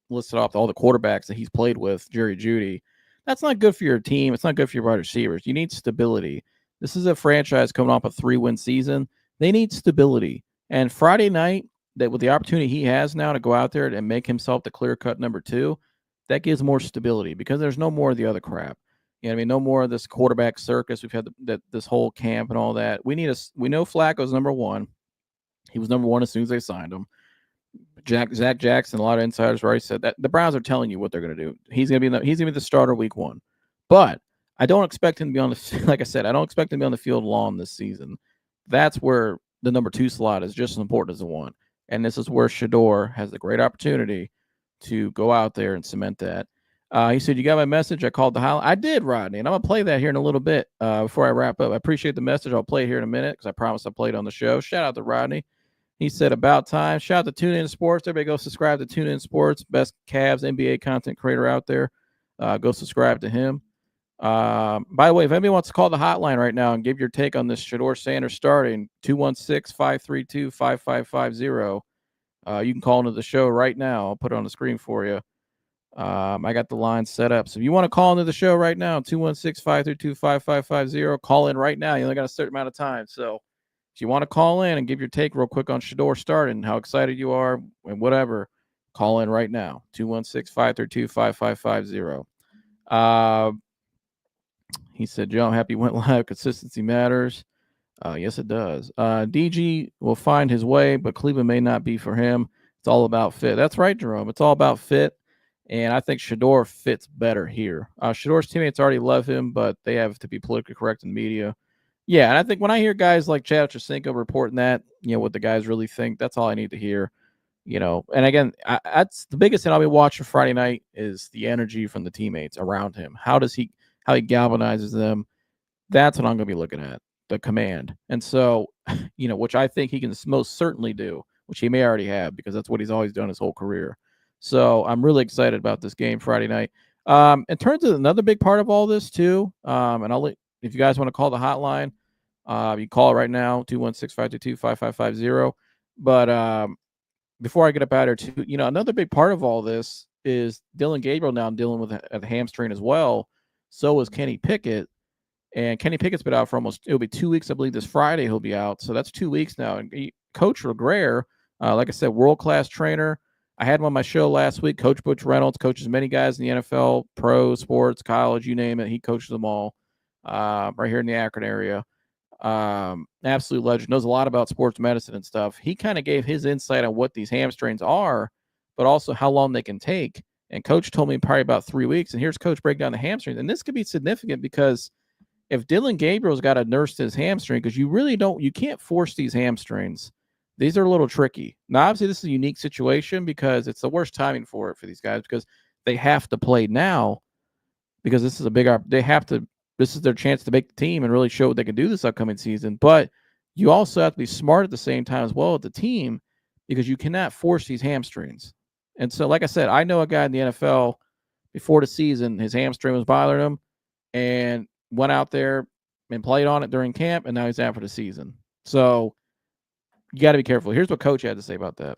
listed off all the quarterbacks that he's played with, Jerry Jeudy. That's not good for your team. It's not good for your wide receivers. You need stability. This is a franchise coming off a 3-win season. They need stability. And Friday night, that with the opportunity he has now to go out there and make himself the clear-cut number 2, that gives more stability because there's no more of the other crap. You know what I mean? No more of this quarterback circus. We've had this whole camp and all that. We know Flacco's number 1. He was number 1 as soon as they signed him. Zach Jackson, a lot of insiders already said that the Browns are telling you what they're going to do. He's going to be the starter week 1. But I don't expect him to be on the like I said, I don't expect him to be on the field long this season. That's where the number 2 slot is just as important as the 1. And this is where Shedeur has the great opportunity to go out there and cement that. He said, "You got my message? I called the hotline." I did, Rodney, and I'm going to play that here in a little bit before I wrap up. I appreciate the message. I'll play it here in a minute because I promised I played on the show. Shout out to Rodney. He said, "About time." Shout out to TuneIn Sports. Everybody go subscribe to TuneIn Sports, best Cavs NBA content creator out there. Go subscribe to him. By the way, if anybody wants to call the hotline right now and give your take on this Shedeur Sanders starting, 216-532-5550. You can call into the show right now. I'll put it on the screen for you. I got the line set up. So if you want to call into the show right now, 216-532-5550, call in right now. You only got a certain amount of time. So if you want to call in and give your take real quick on Shedeur starting, how excited you are and whatever, call in right now, 216-532-5550. He said, "Joe, I'm happy you went live. Consistency matters." Yes, it does. DG will find his way, but Cleveland may not be for him. It's all about fit. That's right, Jerome. It's all about fit. And I think Shedeur fits better here. Shedeur's teammates already love him, but they have to be politically correct in the media. Yeah, and I think when I hear guys like Chad Ochocinco reporting that, what the guys really think, that's all I need to hear. And again, that's the biggest thing I'll be watching Friday night is the energy from the teammates around him. How he galvanizes them. That's what I'm going to be looking at, the command. And so, which I think he can most certainly do, which he may already have because that's what he's always done his whole career. So I'm really excited about this game Friday night. In terms of another big part of all this too, and I'll let, if you guys want to call the hotline, you call it right now, 216-522-5550. But before I get up out of here too, another big part of all this is Dillon Gabriel now dealing with a hamstring as well. So is Kenny Pickett. And Kenny Pickett's been out for it'll be 2 weeks. I believe this Friday he'll be out. So that's 2 weeks now. And Coach Regret, like I said, world-class trainer. I had him on my show last week. Coach Butch Reynolds coaches many guys in the NFL, pro, sports, college, you name it. He coaches them all right here in the Akron area. Absolute legend. Knows a lot about sports medicine and stuff. He kind of gave his insight on what these hamstrings are, but also how long they can take. And Coach told me probably about 3 weeks. And here's Coach break down the hamstrings. And this could be significant because if Dillon Gabriel's got to nurse his hamstring, because you can't force these hamstrings. These are a little tricky. Now, obviously, this is a unique situation because it's the worst timing for these guys because they have to play now because this is this is their chance to make the team and really show what they can do this upcoming season. But you also have to be smart at the same time as well at the team because you cannot force these hamstrings. And so, like I said, I know a guy in the NFL before the season, his hamstring was bothering him and went out there and played on it during camp, and now he's out for the season. So you got to be careful. Here's what Coach had to say about that.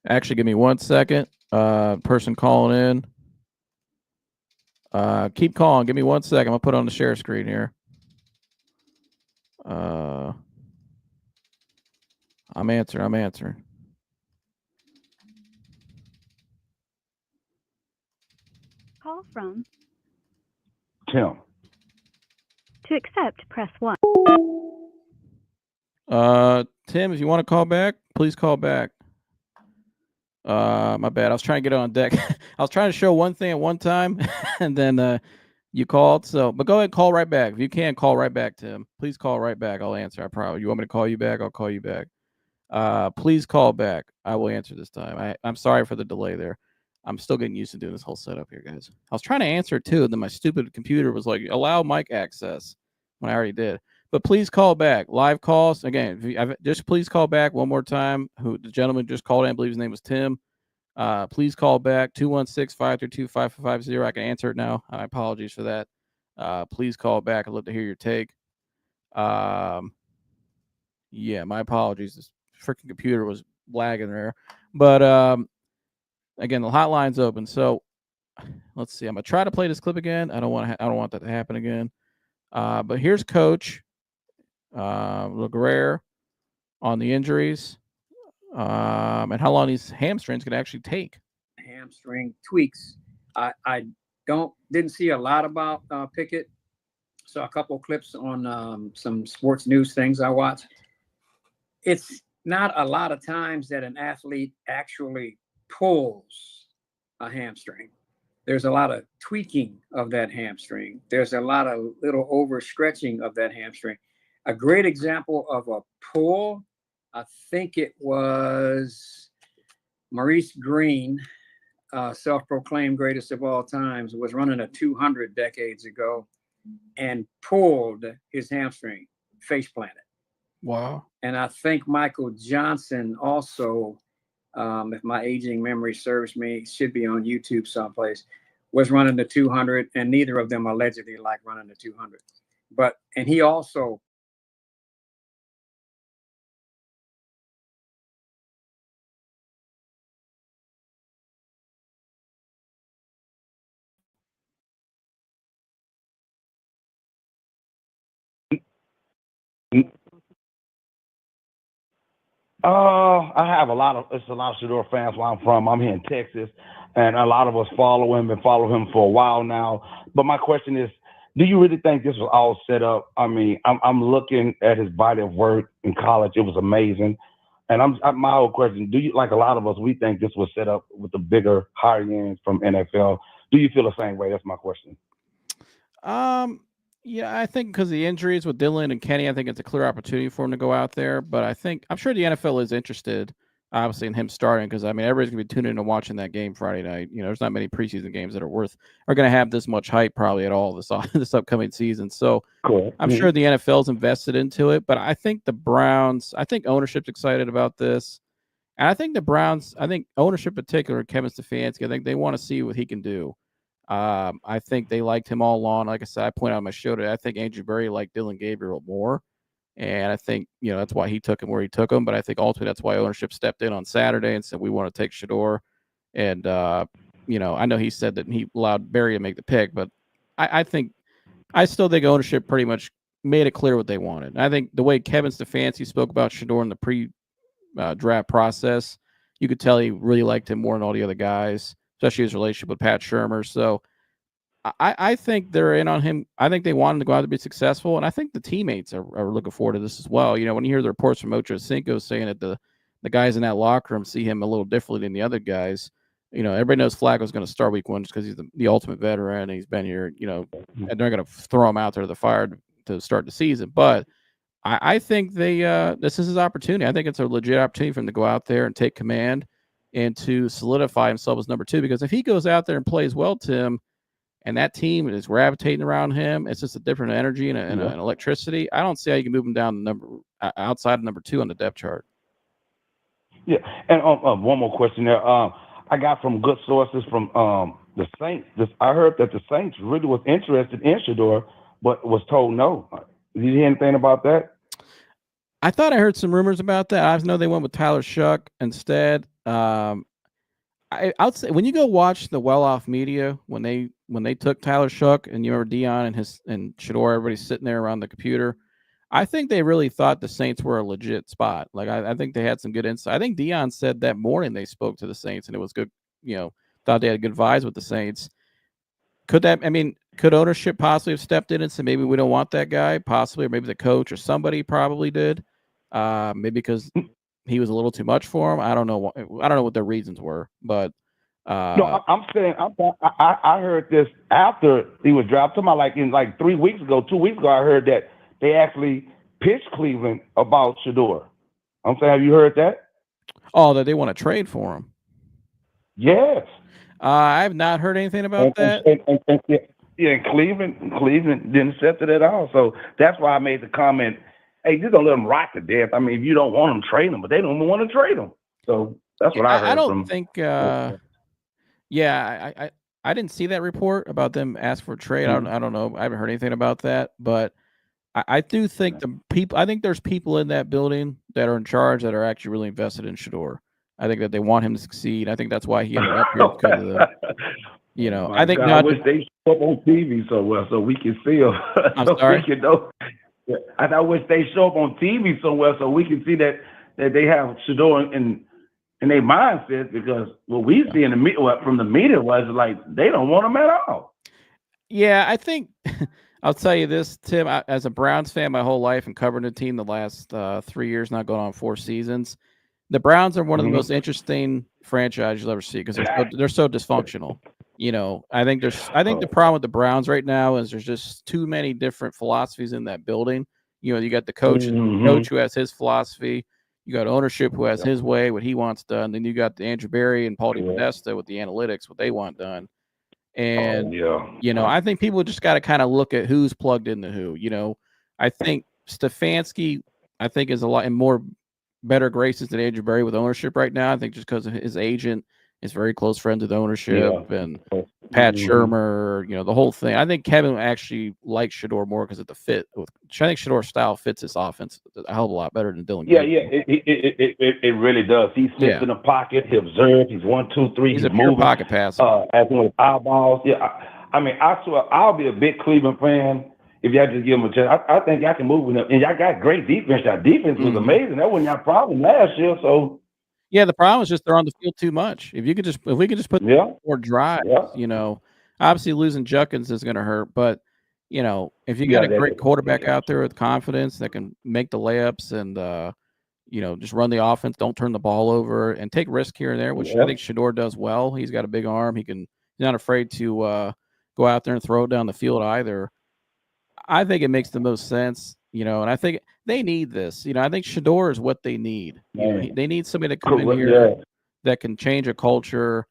Actually, give me 1 second. Person calling in. Keep calling. Give me 1 second. I'm going to put it on the share screen here. I'm answering. Call from Tim. To accept, press 1. Tim, if you want to call back, please call back. My bad. I was trying to get on deck. I was trying to show one thing at one time, and then you called. So, but go ahead and call right back. If you can, call right back, Tim. Please call right back. I'll answer. I promise. You want me to call you back? I'll call you back. Please call back. I will answer this time. I'm sorry for the delay there. I'm still getting used to doing this whole setup here, guys. I was trying to answer it too, and then my stupid computer was like, allow mic access when I already did. But please call back. Live calls. Again, just please call back one more time. The gentleman just called in, I believe his name was Tim. Please call back 216-532-5550. I can answer it now. Apologies for that. Please call back. I'd love to hear your take. Yeah, my apologies. This freaking computer was lagging there. But again, the hotline's open. So let's see. I'm gonna try to play this clip again. I don't want that to happen again. But here's Coach LeGrare on the injuries and how long these hamstrings could actually take. Hamstring tweaks. I didn't see a lot about Pickett. Saw a couple of clips on some sports news things I watched. It's not a lot of times that an athlete actually pulls a hamstring. There's a lot of tweaking of that hamstring. There's a lot of little overstretching of that hamstring. A great example of a pull, I think it was Maurice Green, self-proclaimed greatest of all times, was running a 200 decades ago and pulled his hamstring, face planted. Wow. And I think Michael Johnson also, if my aging memory serves me, should be on YouTube someplace, was running the 200, and neither of them allegedly like running the 200. And he also I have a lot of Shedeur fans where I'm from. I'm here in Texas, and a lot of us follow him for a while now. But my question is, do you really think this was all set up? I mean, I'm looking at his body of work in college. It was amazing. And my whole question, do you, like a lot of us, we think this was set up with the bigger, higher ends from NFL. Do you feel the same way? That's my question. Yeah, I think because of the injuries with Dylan and Kenny, I think it's a clear opportunity for him to go out there. But I'm sure the NFL is interested, obviously, in him starting because, I mean, everybody's going to be tuning in and watching that game Friday night. You know, there's not many preseason games that are going to have this much hype probably at all this upcoming season. So cool. I'm sure the NFL's invested into it. But I think I think ownership's excited about this. And I think ownership in particular, Kevin Stefanski, I think they want to see what he can do. I think they liked him all along. Like I said, I pointed out on my show today, I think Andrew Berry liked Dylan Gabriel more. And I think, that's why he took him where he took him. But I think ultimately that's why ownership stepped in on Saturday and said, we want to take Shedeur. And, I know he said that he allowed Berry to make the pick, but I still think ownership pretty much made it clear what they wanted. And I think the way Kevin Stefanski spoke about Shedeur in the pre-draft process, you could tell he really liked him more than all the other guys, especially his relationship with Pat Shurmur. So I think they're in on him. I think they want him to go out to be successful, and I think the teammates are looking forward to this as well. When you hear the reports from Ocho Cinco saying that the guys in that locker room see him a little differently than the other guys, everybody knows Flacco's going to start week one just because he's the ultimate veteran and he's been here, and they're going to throw him out there to the fire to start the season. But I think this is his opportunity. I think it's a legit opportunity for him to go out there and take command and to solidify himself as number two. Because if he goes out there and plays well, Tim, and that team is gravitating around him, it's just a different energy and an electricity. I don't see how you can move him down outside of number two on the depth chart. Yeah, and one more question there. I got from good sources from the Saints. I heard that the Saints really was interested in Shedeur, but was told no. Did you hear anything about that? I thought I heard some rumors about that. I know they went with Tyler Shuck instead. I'd say when you go watch the well-off media when they took Tyler Shuck, and you remember Dion and Shedeur, everybody's sitting there around the computer. I think they really thought the Saints were a legit spot. Like I think they had some good insight. I think Dion said that morning they spoke to the Saints and it was good. Thought they had good vibes with the Saints. Could ownership possibly have stepped in and said maybe we don't want that guy? Possibly, or maybe the coach or somebody probably did. Maybe because he was a little too much for him. I don't know. I don't know what their reasons were, but No, I'm saying I heard this after he was drafted. Like in 3 weeks ago, 2 weeks ago, I heard that they actually pitched Cleveland about Shedeur. I'm saying, have you heard that? Oh, that they want to trade for him. Yes. I have not heard anything about that. And Cleveland didn't accept it at all. So that's why I made the comment, hey, just don't let them rot to death. I mean, if you don't want them, trade them, but they don't even want to trade them. So that's what I heard. I don't think. Yeah, I didn't see that report about them ask for a trade. I don't know. I haven't heard anything about that, but I do think I think there's people in that building that are in charge that are actually really invested in Shedeur. I think that they want him to succeed. I think that's why he ended up here because of the, I think I wish they show up on TV so well so we can see them. I'm sorry? We can know. I wish they show up on TV so well so we can see that they have Shedeur in their mindset, because what we see in the media, from the media, was like they don't want him at all. Yeah, I think I'll tell you this, Tim. As a Browns fan my whole life and covering the team the last 3 years, not going on 4 seasons, the Browns are one of the most interesting franchises you'll ever see because they're so dysfunctional. I think the problem with the Browns right now is there's just too many different philosophies in that building. You got the coach who has his philosophy. You got ownership who has his way, what he wants done. Then you got the Andrew Berry and Paul DePodesta with the analytics, what they want done. And I think people just got to kind of look at who's plugged into who. I think Stefanski, is a lot in more better graces than Andrew Berry with ownership right now. I think just because of his agent is very close friends with ownership and Pat Shurmur, the whole thing. I think Kevin actually likes Shedeur more because of the fit. I think Shedeur's style fits his offense a hell of a lot better than Dylan. It really does. He sits in the pocket. He observes. He's 1, 2, 3. He's a pure moving, pocket passer. acting with eyeballs. I mean, I swear, I'll be a big Cleveland fan if y'all just give him a chance. I think y'all can move with him. And y'all got great defense. Y'all defense was amazing. That wasn't y'all problem last year. So. Yeah, the problem is just they're on the field too much. If we could just put more drives, obviously losing Judkins is going to hurt. But if you got a great quarterback out there with confidence that can make the layups and just run the offense, don't turn the ball over, and take risk here and there, which I think Shedeur does well. He's got a big arm. He's not afraid to go out there and throw it down the field either. I think it makes the most sense. And I think they need this. I think Shedeur is what they need. They need somebody to come in here that can change a culture,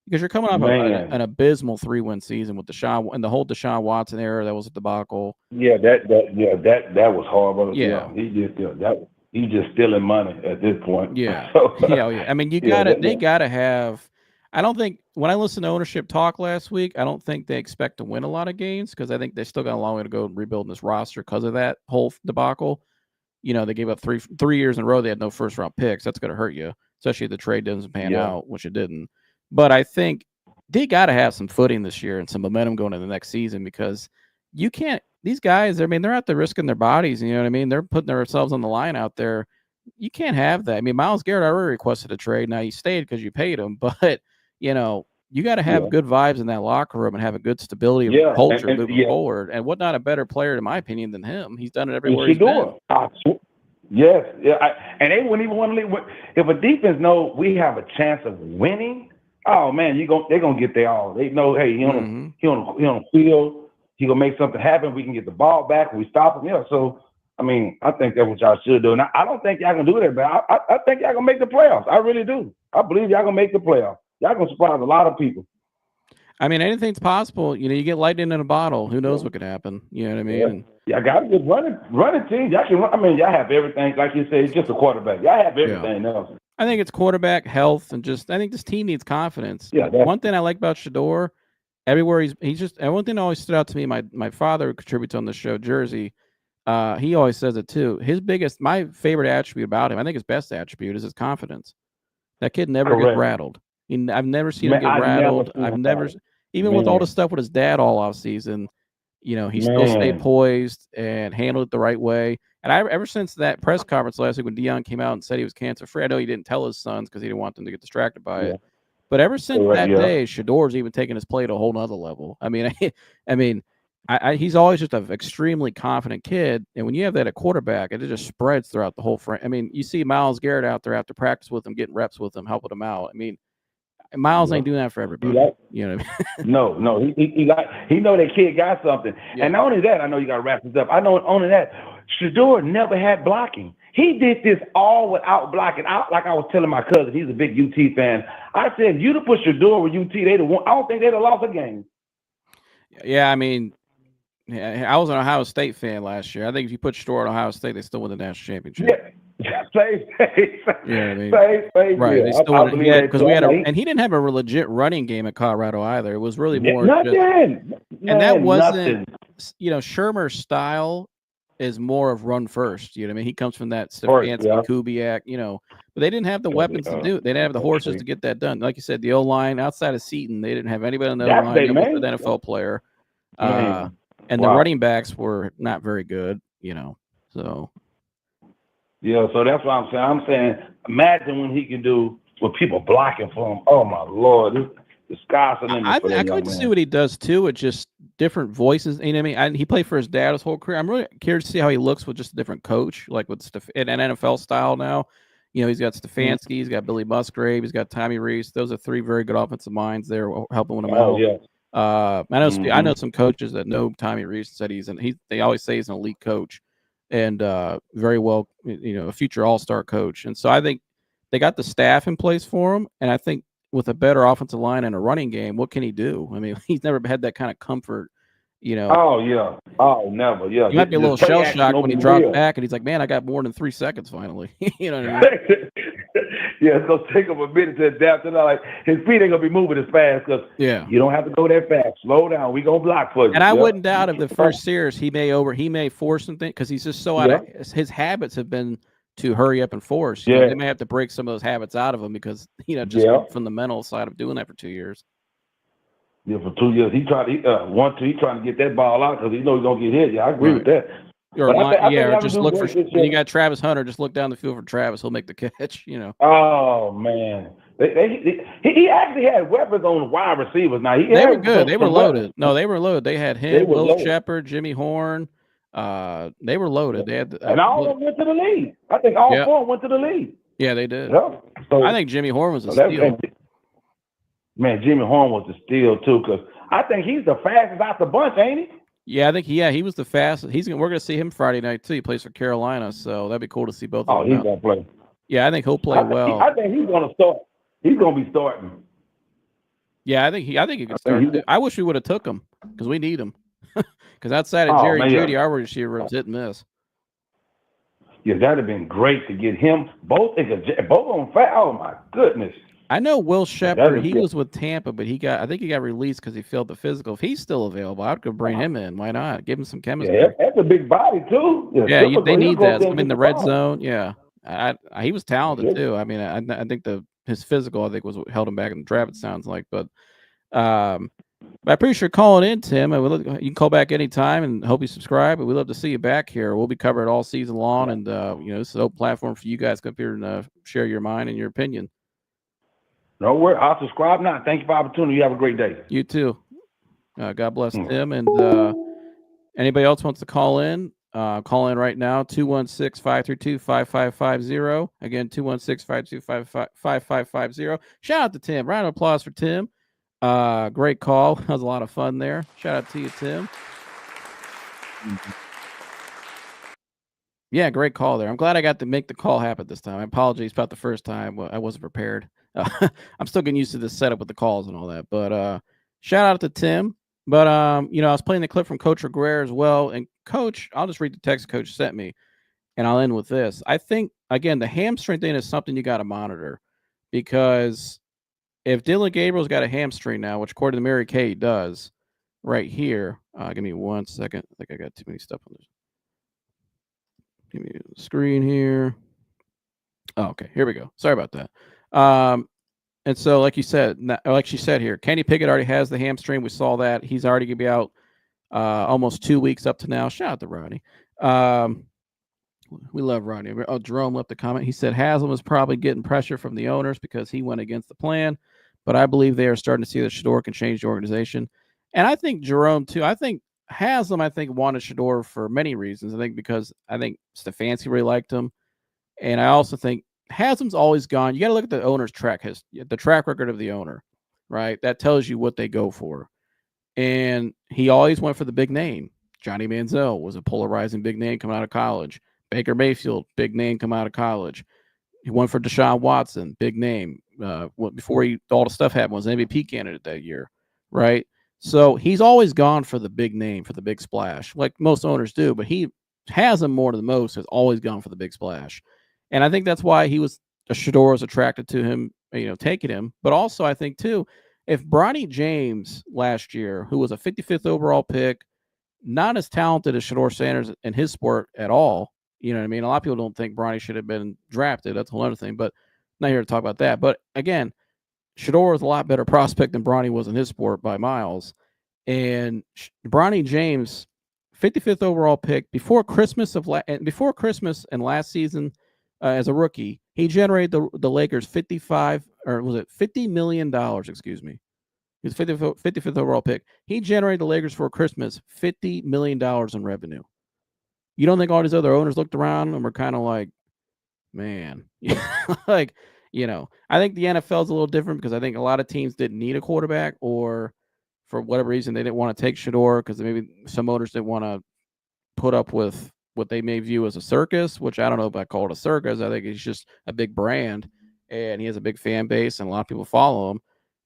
because you're coming off an abysmal 3-win season with Deshaun and the whole Deshaun Watson era. That was a debacle. That was horrible. He's just stealing money at this point. I mean, they gotta have. I don't think when I listened to ownership talk last week, I don't think they expect to win a lot of games because I think they still got a long way to go rebuilding this roster because of that whole debacle. They gave up 3 years in a row. They had no first round picks. That's going to hurt you, especially if the trade doesn't pan out, which it didn't. But I think they got to have some footing this year and some momentum going into the next season, because you can't. These guys, I mean, they're out there risking their bodies. You know what I mean? They're putting themselves on the line out there. You can't have that. I mean, Myles Garrett already requested a trade. Now he stayed because you paid him, but you got to have good vibes in that locker room and have a good stability of culture moving forward. And what not a better player, in my opinion, than him? He's done it everywhere he's been. Yes, and they wouldn't even want to leave. If a defense know we have a chance of winning, oh man, they're gonna get their all. They know, hey, he on the field, he gonna make something happen. We can get the ball back. We stop him. So I mean, I think that's what y'all should do. Now, I don't think y'all can do that, but I think y'all gonna make the playoffs. I really do. I believe y'all gonna make the playoffs. Y'all gonna surprise a lot of people. I mean, anything's possible. You get lightning in a bottle. Who knows what could happen? You know what I mean? Y'all got a good running team. Y'all can run. I mean, y'all have everything. Like you said, it's just a quarterback. Y'all have everything else. I think it's quarterback, health, and I think this team needs confidence. One thing I like about Shedeur, everywhere he's just, and one thing that always stood out to me, my father contributes on the show, Jersey. He always says it too. My favorite attribute about him, I think his best attribute, is his confidence. That kid never gets rattled. I've never seen him get rattled. Even with all the stuff with his dad all off season, he still stayed poised and handled it the right way. And ever since that press conference last week when Dewan came out and said he was cancer free, I know he didn't tell his sons because he didn't want them to get distracted by it. But ever since that day, Shedeur's even taken his play to a whole nother level. I mean, he's always just an extremely confident kid, and when you have that at quarterback, it just spreads throughout the whole frame. I mean, you see Myles Garrett out there after practice with him, getting reps with him, helping him out. I mean, Myles ain't doing that for everybody. You know what I mean? No, he know that kid got something. Yeah. And not only that, I know you got to wrap this up. I know only that Shedeur never had blocking. He did this all without blocking. Like I was telling my cousin, he's a big UT fan. I said, you'd have put Shedeur with UT, they'd have won. I don't think they'd have lost a game. Yeah, I mean, I was an Ohio State fan last year. I think if you put Shedeur at Ohio State, they still win the national championship. Yeah. Same. Right. Yeah. They still won because we had and he didn't have a legit running game at Colorado either. It was really more nothing. And that wasn't, Shermer's style is more of run first. You know what I mean? He comes from that Stefanski, Kubiak, but they didn't have the weapons to do it. They didn't have the horses to get that done. Like you said, the O-line outside of Seton, they didn't have anybody on the O-line. That was an NFL player. And the running backs were not very good, so. Yeah, so that's what I'm saying. I'm saying, imagine when he can do with people blocking for him. Oh, my Lord. The sky's the limit for that I could see what he does, too, with just different voices. You know what I mean? He played for his dad his whole career. I'm really curious to see how he looks with just a different coach, like with an NFL style now. He's got Stefanski, he's got Billy Musgrave, he's got Tommy Reese. Those are three very good offensive minds there helping him out. Yeah. I know some coaches that know Tommy Reese said they always say he's an elite coach and very well, a future all-star coach. And so I think they got the staff in place for him. And I think with a better offensive line and a running game, what can he do? I mean, he's never had that kind of comfort, Oh, yeah. Oh, never. Yeah. He might be a little shell shocked when he drops back and he's like, man, I got more than 3 seconds finally. You know what I mean? Yeah, it's going to take him a minute to adapt to that. Like, his feet ain't going to be moving as fast because you don't have to go that fast. Slow down. We going to block for you. And I wouldn't doubt if the first series he may force something because he's just so out of his habits have been to hurry up and force. They may have to break some of those habits out of him because, just from the mental side of doing that for 2 years. Yeah, for 2 years. He tried to, he's trying to get that ball out because he knows he's going to get hit. Yeah, I agree with that. Or just look for when you got Travis Hunter, just look down the field for Travis. He'll make the catch, Oh, man. He actually had weapons on the wide receivers. Now, they were good. They were loaded. No, they were loaded. They had him, Will Shepard, Jimmy Horn. They were loaded. They had and all of them went to the lead. I think all four went to the lead. Yeah, they did. Yeah. So, I think Jimmy Horn was a steal. Man, Jimmy Horn was a steal too, because I think he's the fastest out the bunch, ain't he? Yeah, I think he was the fastest. We're gonna see him Friday night too. He plays for Carolina, so that'd be cool to see both of them. Oh, he's gonna play. Yeah, I think he'll play well. I think he's gonna start. He's gonna be starting. Yeah, I think he can start. I wish we would have took him because we need him. Because outside of Jerry Jeudy, our receiver was hit and miss. Yeah, that'd have been great to get him both on fast. Oh my goodness. I know Will Shepard, he was with Tampa, but I think he got released because he failed the physical. If he's still available, I'd go bring him in. Why not? Give him some chemistry. Yeah, that's a big body too. Yeah, they need that. I mean, the red zone. Yeah, he was talented too. I mean, I think his physical, I think, was what held him back in the draft. It sounds like, but I appreciate you calling in, Tim. You can call back anytime, and hope you subscribe. But we'd love to see you back here. We'll be covered all season long, and this is an open platform for you guys to come here and share your mind and your opinion. No worries. I'll subscribe now. Thank you for the opportunity. You have a great day. You too. God bless Tim. And anybody else wants to call in right now, 216-532-5550. Again, 216-532-5550. Shout out to Tim. Round of applause for Tim. Great call. That was a lot of fun there. Shout out to you, Tim. Yeah, great call there. I'm glad I got to make the call happen this time. I apologize about the first time. I wasn't prepared. I'm still getting used to this setup with the calls and all that. But shout out to Tim. But I was playing the clip from Coach Reguer as well. And Coach, I'll just read the text Coach sent me, and I'll end with this. I think, again, the hamstring thing is something you got to monitor, because if Dylan Gabriel's got a hamstring now, which according to Mary Kay does, right here. Give me 1 second. I think I got too many stuff on this. Give me the screen here. Oh, okay, here we go. Sorry about that. And so, like she said here, Kenny Pickett already has the hamstring. We saw that. He's already going to be out almost 2 weeks up to now. Shout out to Ronnie. We love Ronnie. Oh, Jerome left a comment. He said Haslam is probably getting pressure from the owners because he went against the plan, but I believe they are starting to see that Shedeur can change the organization. And I think Jerome, too. I think Haslam, I think, wanted Shedeur for many reasons. I think because I think Stefanski really liked him. And I also think Haslam's always gone. You got to look at the owner's the track record of the owner, right? That tells you what they go for. And he always went for the big name. Johnny Manziel was a polarizing big name coming out of college. Baker Mayfield, big name coming out of college. He went for Deshaun Watson, big name. Before all the stuff happened, was an MVP candidate that year, right? So he's always gone for the big name, for the big splash, like most owners do. But he has him more than most. Has always gone for the big splash, and I think that's why Shedeur was attracted to him, taking him. But also, I think too, if Bronny James last year, who was a 55th overall pick, not as talented as Shedeur Sanders in his sport at all. You know what I mean? A lot of people don't think Bronny should have been drafted. That's a whole other thing, but not here to talk about that. But again, Shedeur was a lot better prospect than Bronny was in his sport by miles. And Bronny James, 55th overall pick before Christmas and last season as a rookie, he generated the Lakers $50 million? Excuse me. He was 55th overall pick. He generated the Lakers for Christmas $50 million in revenue. You don't think all these other owners looked around and were kind of like, man, like, I think the NFL is a little different because I think a lot of teams didn't need a quarterback, or for whatever reason, they didn't want to take Shedeur because maybe some owners didn't want to put up with what they may view as a circus, which I don't know if I call it a circus. I think he's just a big brand and he has a big fan base and a lot of people follow him.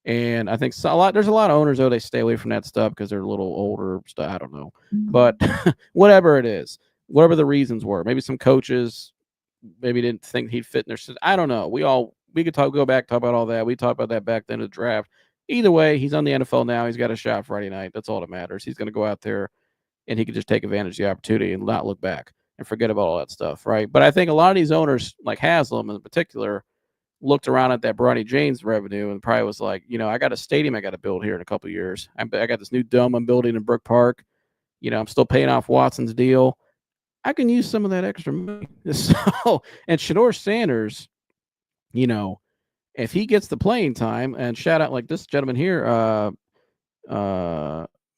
And I think there's a lot of owners, though, they stay away from that stuff because they're a little older stuff. I don't know. But whatever it is, whatever the reasons were, maybe some coaches maybe didn't think he'd fit in their system. I don't know. We could go back, talk about all that. We talked about that back then in the draft. Either way, he's on the NFL now. He's got a shot Friday night. That's all that matters. He's going to go out there and he could just take advantage of the opportunity and not look back and forget about all that stuff, right? But I think a lot of these owners, like Haslam in particular, looked around at that Bronny James revenue and probably was like, I got a stadium I got to build here in a couple of years. I got this new dome I'm building in Brook Park. I'm still paying off Watson's deal. I can use some of that extra money. So, and Shedeur Sanders, if he gets the playing time, and shout out like this gentleman here,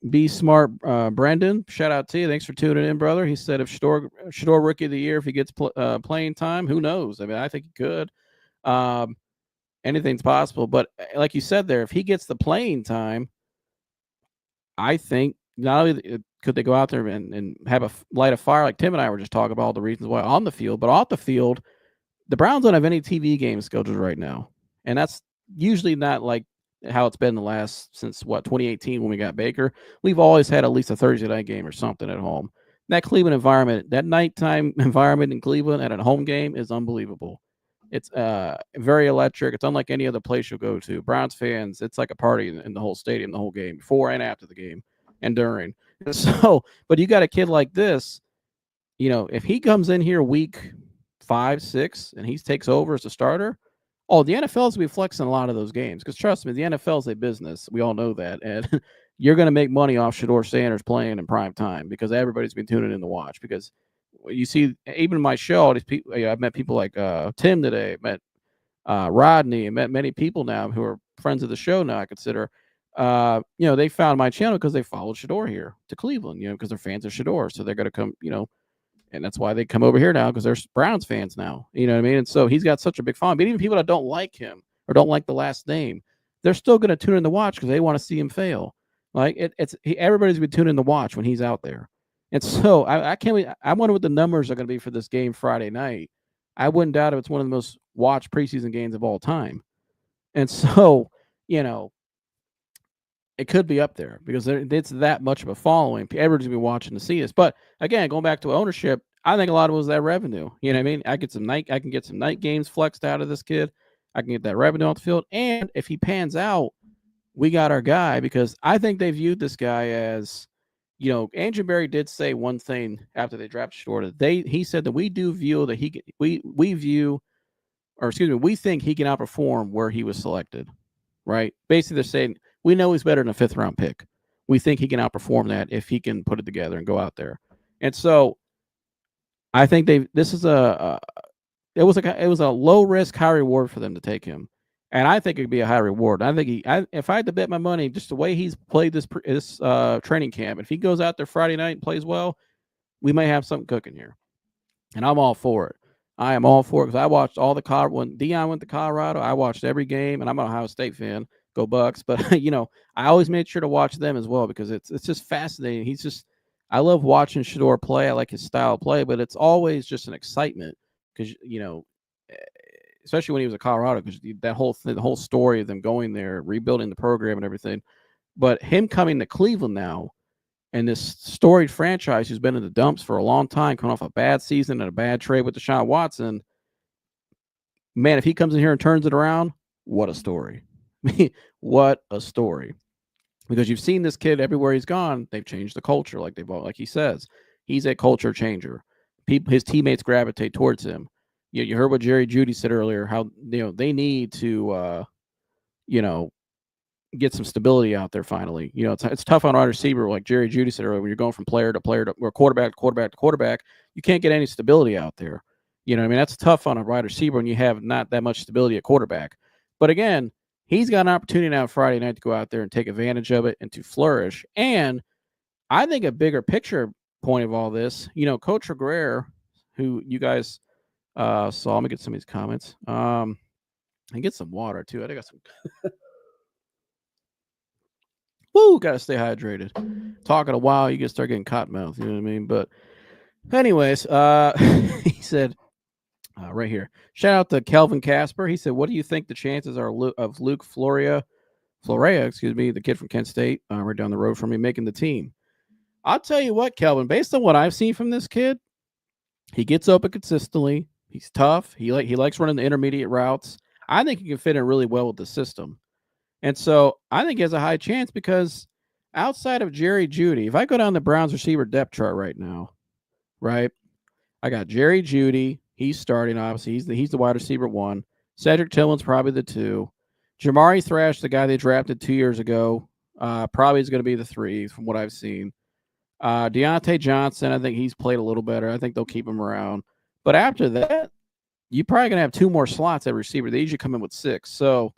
Be Smart Brendan, shout out to you. Thanks for tuning in, brother. He said if Shedeur Rookie of the Year, if he gets playing time, who knows? I mean, I think he could. Anything's possible. But like you said there, if he gets the playing time, I think not only could they go out there and have light a fire like Tim and I were just talking about all the reasons why on the field, but off the field, the Browns don't have any TV games scheduled right now. And that's usually not like how it's been since 2018 when we got Baker. We've always had at least a Thursday night game or something at home. That Cleveland environment, that nighttime environment in Cleveland at a home game is unbelievable. It's very electric. It's unlike any other place you'll go to. Browns fans, it's like a party in the whole stadium, the whole game, before and after the game and during. So, but you got a kid like this, if he comes in here week 5, 6, and he takes over as a starter, the NFL is going to be flexing a lot of those games. Because trust me, the NFL is a business. We all know that. And you're going to make money off Shedeur Sanders playing in prime time because everybody's been tuning in to watch. Because you see, even my show, all these people, I've met people like Tim today, met Rodney, and met many people now who are friends of the show now, I consider. They found my channel because they followed Shedeur here to Cleveland, because they're fans of Shedeur. So they're going to come, and that's why they come over here now because they're Browns fans now. You know what I mean? And so he's got such a big following. But even people that don't like him or don't like the last name, they're still going to tune in to watch because they want to see him fail. Like everybody's been tuning in to watch when he's out there. And so I can't wait. I wonder what the numbers are going to be for this game Friday night. I wouldn't doubt if it's one of the most watched preseason games of all time. And so, it could be up there because it's that much of a following. Everybody's going to be watching to see this. But again, going back to ownership, I think a lot of it was that revenue. You know what I mean? I can get some night games flexed out of this kid. I can get that revenue off the field. And if he pans out, we got our guy, because I think they viewed this guy as, Andrew Berry did say one thing after they drafted Shedeur. He said that we do view that we think he can outperform where he was selected, right? Basically, they're saying we know he's better than a 5th round pick. We think he can outperform that if he can put it together and go out there. And so, I think it was a low risk, high reward for them to take him. And I think it'd be a high reward. I think if I had to bet my money, just the way he's played this training camp, if he goes out there Friday night and plays well, we may have something cooking here. And I'm all for it. I am all for it because I watched all the when Dewan went to Colorado. I watched every game, and I'm an Ohio State fan. Go Bucks! But I always made sure to watch them as well because it's just fascinating. I love watching Shedeur play. I like his style of play, but it's always just an excitement because especially when he was at Colorado, because the whole story of them going there, rebuilding the program and everything. But him coming to Cleveland now, and this storied franchise who's been in the dumps for a long time, coming off a bad season and a bad trade with Deshaun Watson, man, if he comes in here and turns it around, what a story. What a story. Because you've seen this kid everywhere he's gone, they've changed the culture, like he says. He's a culture changer. His teammates gravitate towards him. You heard what Jeudy said earlier, how they need to get some stability out there finally. It's tough on a wide receiver, like Jeudy said earlier, when you're going from player to player or quarterback to quarterback to quarterback, you can't get any stability out there. That's tough on a wide receiver when you have not that much stability at quarterback. But again, he's got an opportunity now Friday night to go out there and take advantage of it and to flourish. And I think a bigger picture point of all this, Coach Regrere, who you guys saw, let me get some of these comments. And get some water too. I got some. Woo, gotta stay hydrated. Talking a while, you can start getting cotton mouth. You know what I mean? But anyways, he said right here. Shout out to Kelvin Casper. He said, "What do you think the chances are of Luke Florea, the kid from Kent State, right down the road from me, making the team?" I'll tell you what, Kelvin. Based on what I've seen from this kid, he gets open consistently. He's tough. He likes running the intermediate routes. I think he can fit in really well with the system. And so I think he has a high chance because outside of Jeudy, if I go down the Browns receiver depth chart right now, right, I got Jeudy. He's starting, obviously. He's the wide receiver 1. Cedric Tillman's probably the 2. Jamari Thrash, the guy they drafted 2 years ago, probably is going to be the 3 from what I've seen. Deontay Johnson, I think he's played a little better. I think they'll keep him around. But after that, you're probably going to have 2 more slots at receiver. They usually come in with 6. So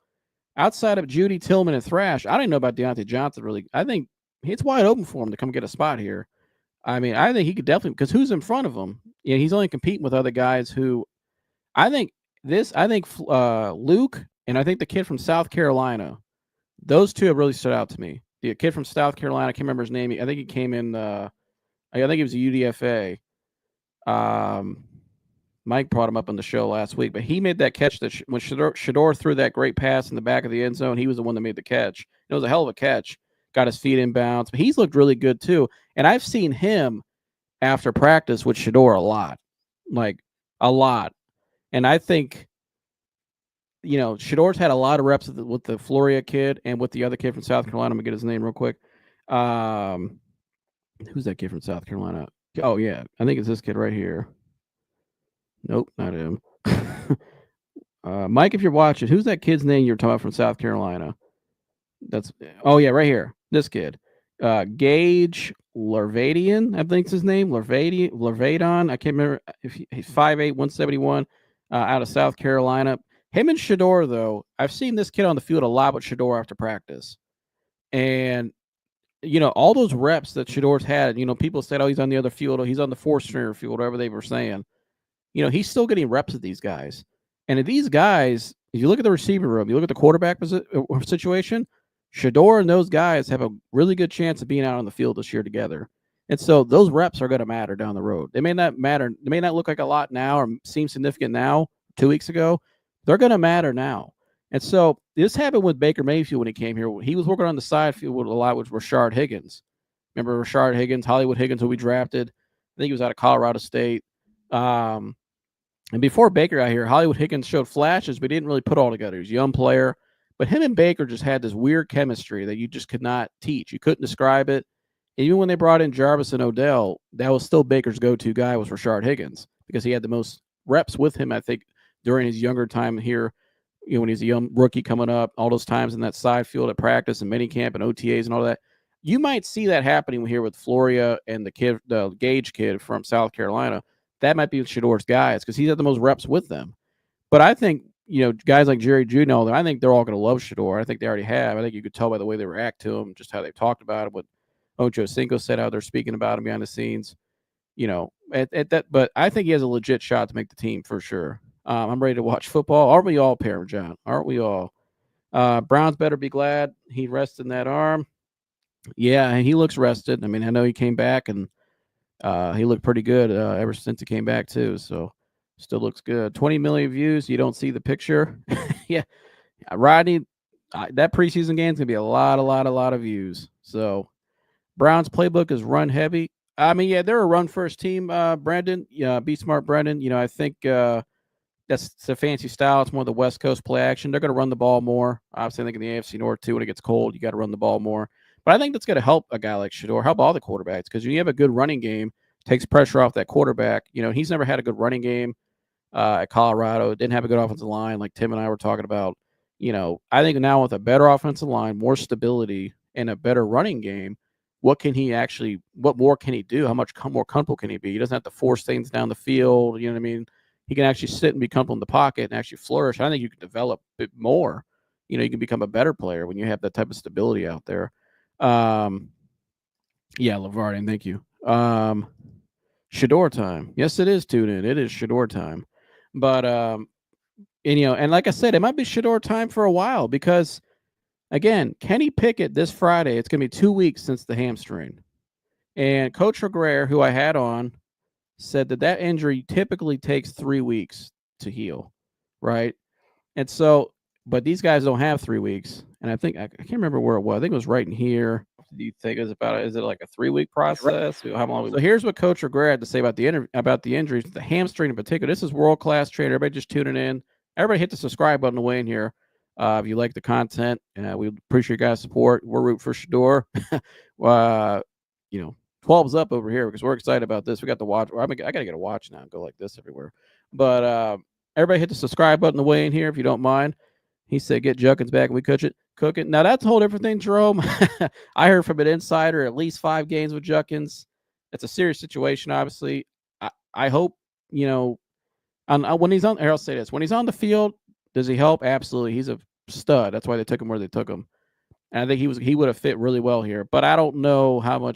outside of Jeudy, Tillman, and Thrash, I don't know about Deontay Johnson really. I think it's wide open for him to come get a spot here. I mean, I think he could definitely, because who's in front of him? He's only competing with other guys who I think Luke and I think the kid from South Carolina, those 2 have really stood out to me. The kid from South Carolina, I can't remember his name. I think he came in, I think he was a UDFA. Mike brought him up on the show last week, but he made that catch that when Shedeur threw that great pass in the back of the end zone, he was the one that made the catch. It was a hell of a catch. Got his feet inbounds, but he's looked really good too. And I've seen him after practice with Shedeur a lot. And I think, Shedeur's had a lot of reps with the Florea kid and with the other kid from South Carolina. I'm going to get his name real quick. Who's that kid from South Carolina? Oh, yeah. I think it's this kid right here. Nope, not him. Mike, if you're watching, who's that kid's name you're talking about from South Carolina? Oh, yeah, right here. This kid. Gage Larvadian, I think's his name. Larvadon. I can't remember. If he's 5'8", 171, out of South Carolina. Him and Shedeur, though, I've seen this kid on the field a lot with Shedeur after practice. And, all those reps that Shedeur's had, people said, oh, he's on the other field, or he's on the 4-stringer field, whatever they were saying. He's still getting reps at these guys. And if these guys, if you look at the receiver room, you look at the quarterback situation, Shedeur and those guys have a really good chance of being out on the field this year together. And so those reps are going to matter down the road. They may not matter. They may not look like a lot now or seem significant now, 2 weeks ago. They're going to matter now. And so this happened with Baker Mayfield when he came here. He was working on the side field a lot with Rashard Higgins. Remember Rashard Higgins, Hollywood Higgins, who we drafted? I think he was out of Colorado State. And before Baker got here, Hollywood Higgins showed flashes, but he didn't really put all together. He was a young player. But him and Baker just had this weird chemistry that you just could not teach. You couldn't describe it. Even when they brought in Jarvis and Odell, that was still Baker's go-to guy was Rashard Higgins because he had the most reps with him, I think, during his younger time here, when he's a young rookie coming up, all those times in that side field at practice and minicamp and OTAs and all that. You might see that happening here with Florea and the Gage kid from South Carolina. That might be Shedeur's guys because he's had the most reps with them. But I think guys like Jerry Juno, I think they're all going to love Shedeur. I think they already have. I think you could tell by the way they react to him, just how they've talked about him. What Ocho Cinco said, how they're speaking about him behind the scenes. At that, but I think he has a legit shot to make the team for sure. I'm ready to watch football. Aren't we all, Parent Aren't we all? Browns better be glad he rested that arm. Yeah, he looks rested. I mean, I know he came back and he looked pretty good ever since he came back too. So still looks good. 20 million views. You don't see the picture. Yeah, Rodney. That preseason game is gonna be a lot of views. So Browns playbook is run heavy. I mean, yeah, they're a run first team. Brandon, be smart, Brandon. I think that's a fancy style. It's more the West Coast play action. They're going to run the ball more. Obviously, I think in the AFC North too, when it gets cold, you got to run the ball more. But I think that's going to help a guy like Shedeur, help all the quarterbacks, because when you have a good running game, takes pressure off that quarterback. He's never had a good running game at Colorado. Didn't have a good offensive line, like Tim and I were talking about. I think now with a better offensive line, more stability, and a better running game, what more can he do? How much more comfortable can he be? He doesn't have to force things down the field. You know what I mean? He can actually sit and be comfortable in the pocket and actually flourish. I think you can develop it more. You can become a better player when you have that type of stability out there. Yeah, LeVardian, thank you. Shedeur time. Yes, it is tuned in. It is Shedeur time. But and like I said, it might be Shedeur time for a while because again, Kenny Pickett this Friday, it's going to be 2 weeks since the hamstring. And Coach Regret, who I had on, said that injury typically takes 3 weeks to heal, right? And so, but these guys don't have 3 weeks. And I think, I can't remember where it was. I think it was right in here. Do you think is it like a 3-week process? How long? So here's what Coach Regret had to say about the injuries, the hamstring in particular. This is world-class trainer. Everybody just tuning in. Everybody hit the subscribe button away in here. If you like the content, we appreciate your guys' support. We're rooting for Shedeur. 12's up over here because we're excited about this. We got the watch. I got to get a watch now and go like this everywhere. But everybody hit the subscribe button away in here if you don't mind. He said, get Junkins back and we cook it. Now, that's a whole different thing, Jerome. I heard from an insider at least 5 games with Junkins. It's a serious situation, obviously. I hope, when he's on, I'll say this. When he's on the field, does he help? Absolutely. He's a stud. That's why they took him where they took him. And I think he would have fit really well here. But I don't know how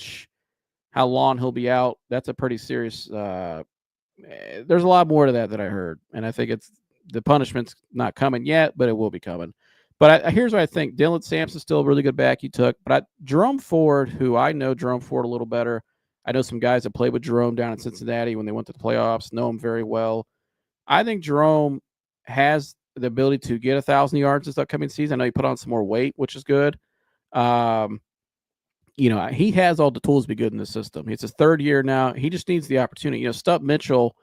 long he'll be out. That's a pretty serious there's a lot more to that I heard. And I think the punishment's not coming yet, but it will be coming. But here's what I think. Dylan Sampson's still a really good back he took. But Jerome Ford, who I know Jerome Ford a little better. I know some guys that played with Jerome down in Cincinnati when they went to the playoffs, know him very well. I think Jerome has the ability to get 1,000 yards this upcoming season. I know he put on some more weight, which is good. He has all the tools to be good in the system. It's his 3rd year now. He just needs the opportunity. Stup Mitchell,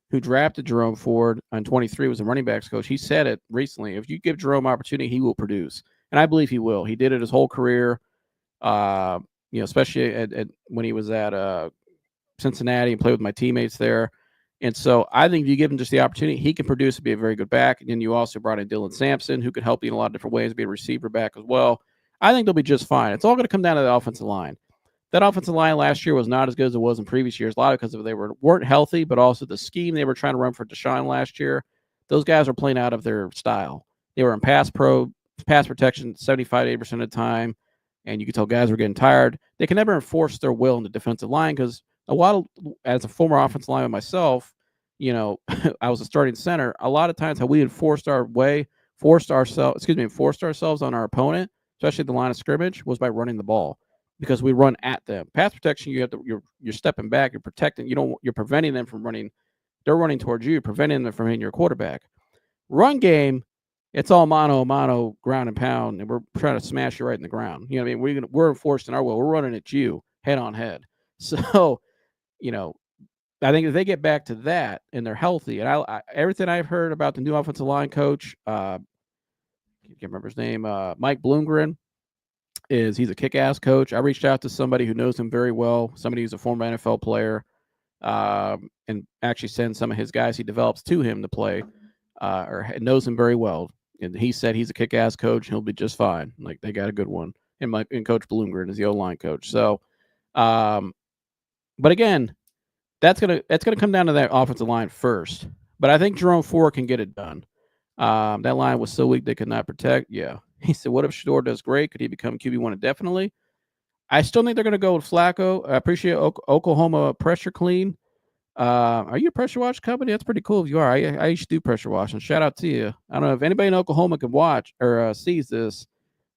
who drafted Jerome Ford on 23, was a running backs coach. He said it recently. If you give Jerome opportunity, he will produce. And I believe he will. He did it his whole career, especially when he was at Cincinnati and played with my teammates there. And so I think if you give him just the opportunity, he can produce and be a very good back. And then you also brought in Dylan Sampson, who could help you in a lot of different ways, be a receiver back as well. I think they'll be just fine. It's all going to come down to the offensive line. That offensive line last year was not as good as it was in previous years. A lot of because they weren't healthy, but also the scheme they were trying to run for Deshaun last year. Those guys were playing out of their style. They were in pass protection 75-80% of the time, and you could tell guys were getting tired. They can never enforce their will in the defensive line because as a former offensive lineman myself, I was a starting center. A lot of times how we had forced ourselves on our opponent, especially the line of scrimmage, was by running the ball because we run at them. Pass protection, you're stepping back, you're protecting, you're preventing them from running. They're running towards you, preventing them from hitting your quarterback. Run game, it's all mano, ground and pound, and we're trying to smash you right in the ground. You know what I mean? We're enforcing our will. We're running at you head on head. So, I think if they get back to that and they're healthy, and everything I've heard about the new offensive line coach, I can't remember his name, Mike Bloomgren, he's a kick-ass coach. I reached out to somebody who knows him very well, somebody who's a former NFL player, and actually send some of his guys he develops to him to play, or knows him very well. And he said he's a kick-ass coach. He'll be just fine. Like, they got a good one. And Coach Bloomgren is the O-line coach. So, but again, that's gonna come down to that offensive line first. But I think Jerome Ford can get it done. That line was so weak they could not protect. Yeah. He said, what if Shedeur does great? Could he become QB1 indefinitely? I still think they're going to go with Flacco. I appreciate Oklahoma pressure clean. Are you a pressure wash company? That's pretty cool if you are. I used to do pressure washing. Shout out to you. I don't know if anybody in Oklahoma can watch or sees this.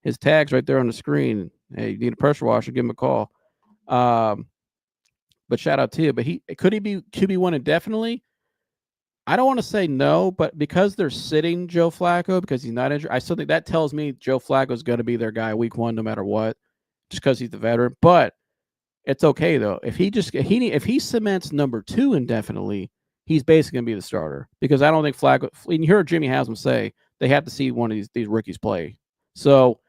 His tag's right there on the screen. Hey, you need a pressure washer, give him a call. But shout out to you. But could he be QB1 indefinitely? I don't want to say no, but because they're sitting Joe Flacco because he's not injured, I still think that tells me Joe Flacco is going to be their guy week 1 no matter what, just because he's the veteran. But it's okay though. If he cements number 2 indefinitely, he's basically gonna be the starter because I don't think Flacco. And you heard Jimmy Haslam say they have to see one of these rookies play. So,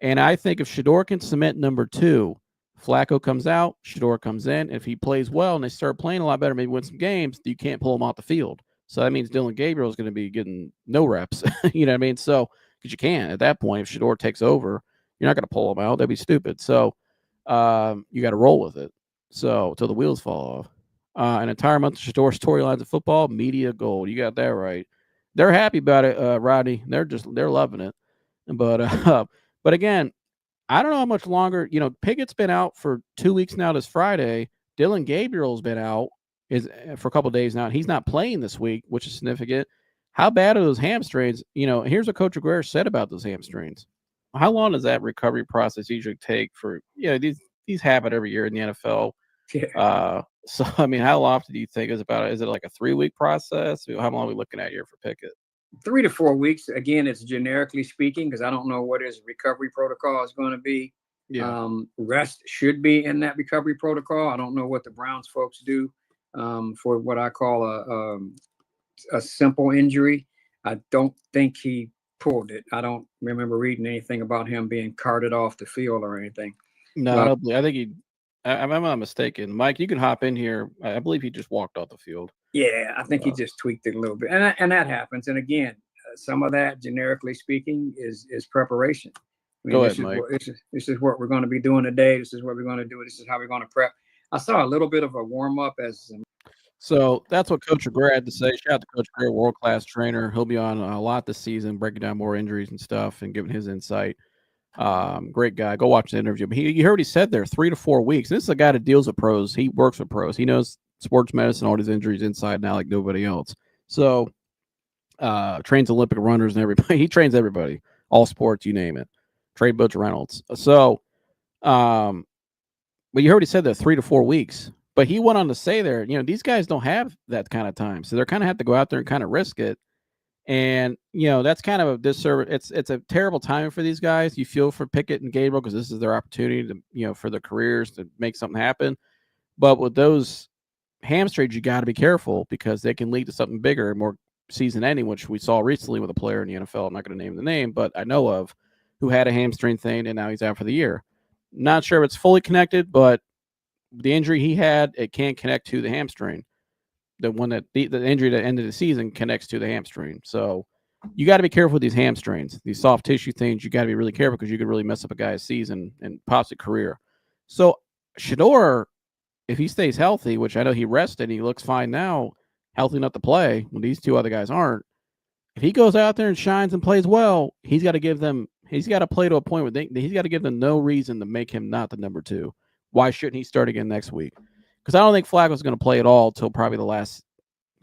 and I think if Shedeur can cement number 2, Flacco comes out, Shedeur comes in. If he plays well and they start playing a lot better, maybe win some games, you can't pull him off the field. So that means Dylan Gabriel is going to be getting no reps. You know what I mean? So because you can't at that point, if Shedeur takes over, you're not going to pull him out. That'd be stupid. So. You got to roll with it. So till the wheels fall off. An entire month of Shedeur storylines of football, media gold. You got that right. They're happy about it, Rodney. They're loving it. But again, I don't know how much longer. You know, Pickett's been out for 2 weeks now. This Friday, Dylan Gabriel's been out for a couple of days now. He's not playing this week, which is significant. How bad are those hamstrings? You know, here's what Coach Aguirre said about those hamstrings. How long does that recovery process usually take for, these happen every year in the NFL. Yeah. So, I mean, how often do you think is it like a 3-week process? How long are we looking at here for Pickett? 3 to 4 weeks. Again, it's generically speaking, because I don't know what his recovery protocol is going to be. Yeah. Rest should be in that recovery protocol. I don't know what the Browns folks do for what I call a simple injury. I don't think he pulled it. I don't remember reading anything about him being carted off the field or anything. No, I don't believe. I think I'm not mistaken. Mike, you can hop in here. I believe he just walked off the field. Yeah, I think he just tweaked it a little bit, and that happens. And again, some of that, generically speaking, is preparation. I mean, Go ahead, Mike. This is what we're going to be doing today. This is what we're going to do. This is how we're going to prep. I saw a little bit of a warm up as. So that's what Coach Aguirre had to say. Shout out to Coach Aguirre, world-class trainer. He'll be on a lot this season, breaking down more injuries and stuff and giving his insight. Great guy. Go watch the interview. But you heard he said there 3 to 4 weeks. This is a guy that deals with pros. He works with pros. He knows sports medicine, all these injuries inside now like nobody else. So trains Olympic runners and everybody. He trains everybody, all sports, you name it. Trade Butch Reynolds. So, but you heard he said that 3 to 4 weeks. But he went on to say there, these guys don't have that kind of time. So they're kind of have to go out there and kind of risk it. And, that's kind of a disservice. It's a terrible time for these guys. You feel for Pickett and Gabriel because this is their opportunity to, for their careers to make something happen. But with those hamstrings, you got to be careful because they can lead to something bigger, more season ending, which we saw recently with a player in the NFL. I'm not going to name the name, but I know of who had a hamstring thing and now he's out for the year. Not sure if it's fully connected, but the injury he had, it can't connect to the hamstring. The one that the injury that ended the season connects to the hamstring. So you got to be careful with these hamstrings, these soft tissue things. You got to be really careful because you could really mess up a guy's season and possibly career. So Shedeur, if he stays healthy, which I know he rested, he looks fine now, healthy enough to play when these two other guys aren't. If he goes out there and shines and plays well, he's got to play to a point where he's got to give them no reason to make him not the number 2. Why shouldn't he start again next week? Because I don't think Flacco's going to play at all until probably the last.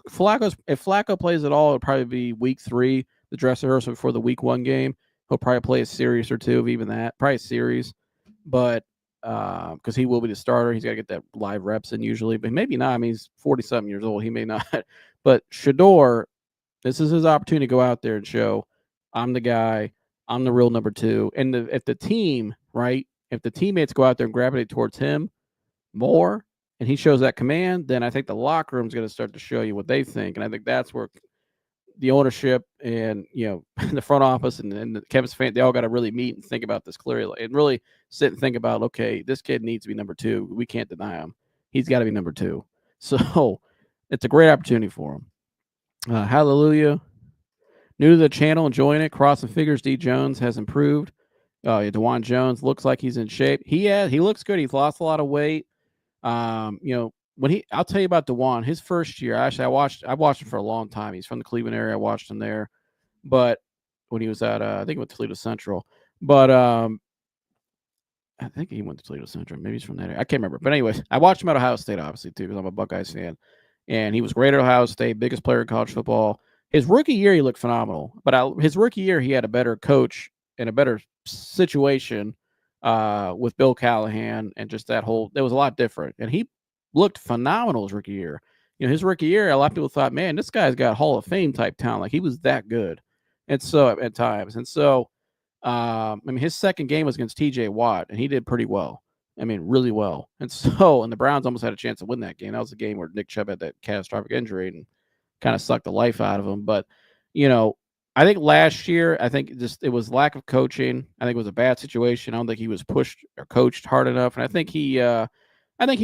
If Flacco plays at all, it'll probably be week 3, the dress rehearsal before the week 1 game. He'll probably play a series or 2 of even that, probably a series. But because he will be the starter, he's got to get that live reps in usually. But maybe not. I mean, he's 40-something years old. He may not. But Shedeur, this is his opportunity to go out there and show, I'm the guy. I'm the real number 2. And if the team, right, if the teammates go out there and gravitate towards him more and he shows that command, then I think the locker room is going to start to show you what they think. And I think that's where the ownership and, the front office and the Kevin's fan, they all got to really meet and think about this clearly and really sit and think about, okay, this kid needs to be number 2. We can't deny him. He's got to be number 2. So it's a great opportunity for him. Hallelujah. New to the channel, enjoying it. Crossing figures, D. Jones has improved. Dewan Jones looks like he's in shape. He looks good. He's lost a lot of weight. I'll tell you about Dewan, his first year. Actually, I watched him for a long time. He's from the Cleveland area. I watched him there. but when he was at I think he went to Toledo Central, but I think he went to Toledo Central. Maybe he's from that area. I can't remember. But anyways, I watched him at Ohio State, obviously, too, because I'm a Buckeyes fan. And he was great at Ohio State, biggest player in college football. His rookie year, he looked phenomenal. But his rookie year, he had a better coach and a better situation with Bill Callahan, and just that was a lot different. And he looked phenomenal his rookie year. His rookie year, a lot of people thought, man, this guy's got Hall of Fame type talent. Like, he was that good. And so at times. And so his second game was against TJ Watt, and he did pretty well. Really well. And the Browns almost had a chance to win that game. That was the game where Nick Chubb had that catastrophic injury and kind of sucked the life out of him. But, I think last year, it was lack of coaching. I think it was a bad situation. I don't think he was pushed or coached hard enough. And I think he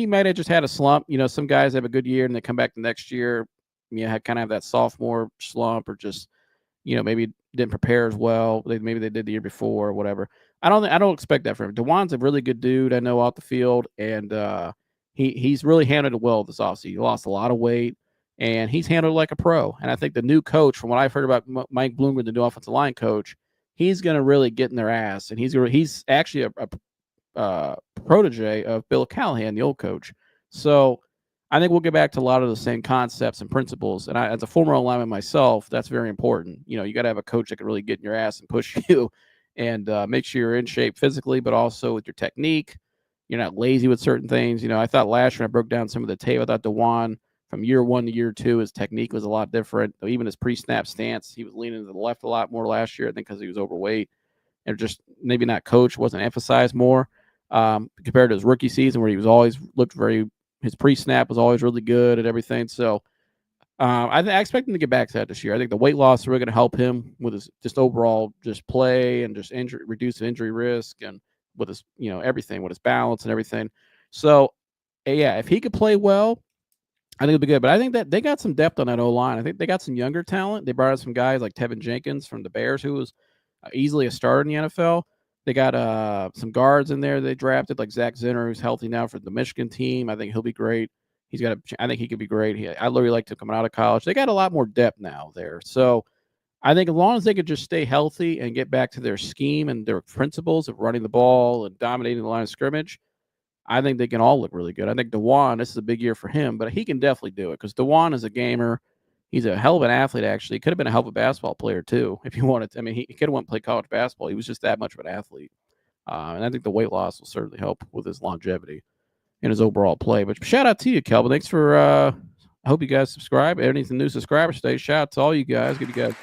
might have just had a slump. Some guys have a good year and they come back the next year, kind of have that sophomore slump, or just, maybe didn't prepare as well. Maybe they did the year before or whatever. I don't expect that from him. Dewan's a really good dude, I know, off the field, and he's really handled it well this offseason. He lost a lot of weight, and he's handled it like a pro. And I think the new coach, from what I've heard about Mike Bloomberg, the new offensive line coach, he's going to really get in their ass, and he's actually a protege of Bill Callahan, the old coach. So I think we'll get back to a lot of the same concepts and principles. And as a former lineman myself, that's very important. You got to have a coach that can really get in your ass and push you, and make sure you're in shape physically, but also with your technique. You're not lazy with certain things. I thought last year, I broke down some of the tape. I thought Dewan, from year 1 to year 2, his technique was a lot different. Even his pre-snap stance, he was leaning to the left a lot more last year, I think, because he was overweight and just maybe not coached, wasn't emphasized more compared to his rookie season, where he was always his pre-snap was always really good and everything. So I expect him to get back to that this year. I think the weight loss is really going to help him with his just overall just play and just reduce injury risk, and with his everything, with his balance and everything. So yeah, if he could play well, I think it'll be good. But I think that they got some depth on that O-line. I think they got some younger talent. They brought in some guys like Tevin Jenkins from the Bears, who was easily a starter in the NFL. They got some guards in there they drafted, like Zach Zinner, who's healthy now for the Michigan team. I think he'll be great. I think he could be great. I literally liked him coming out of college. They got a lot more depth now there. So I think as long as they could just stay healthy and get back to their scheme and their principles of running the ball and dominating the line of scrimmage, I think they can all look really good. I think Dewan, this is a big year for him, but he can definitely do it, because Dewan is a gamer. He's a hell of an athlete, actually. He could have been a hell of a basketball player, too, if he wanted to. He could have went and played college basketball. He was just that much of an athlete. And I think the weight loss will certainly help with his longevity and his overall play. But shout out to you, Kelvin. Thanks for I hope you guys subscribe. Anything new subscribers today, shout out to all you guys. Give you guys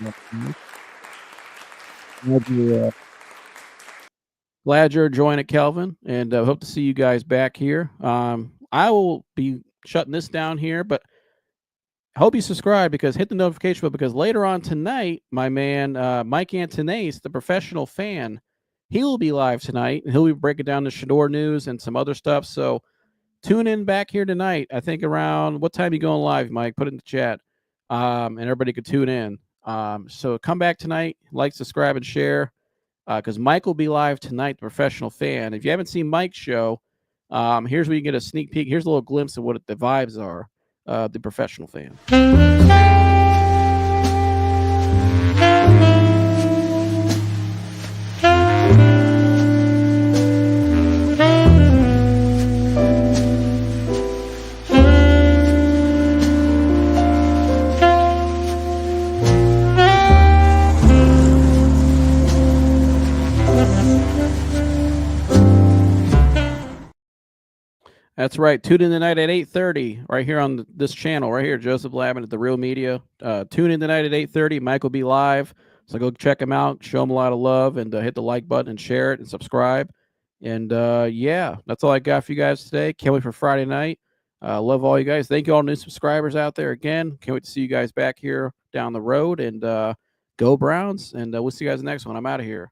glad you're enjoying it, Kelvin, and hope to see you guys back here. I will be shutting this down here, but I hope you subscribe, because hit the notification bell, because later on tonight, my man Mike Antonace, the professional fan, he will be live tonight, and he'll be breaking down the Shedeur news and some other stuff. So tune in back here tonight. I think around what time are you going live, Mike? Put it in the chat, and everybody could tune in. So come back tonight, like, subscribe, and share, because Mike will be live tonight, the professional fan. If you haven't seen Mike's show, here's where you get a sneak peek. Here's a little glimpse of what the vibes are. The professional fan. That's right. Tune in tonight at 8:30 right here on this channel right here, Joseph Lavin at The Real Media. Tune in tonight at 8:30. Mike will be live. So go check him out, show him a lot of love, and hit the like button and share it and subscribe. And yeah, that's all I got for you guys today. Can't wait for Friday night. Love all you guys. Thank you all new subscribers out there again. Can't wait to see you guys back here down the road. And go Browns. And we'll see you guys next one. I'm out of here.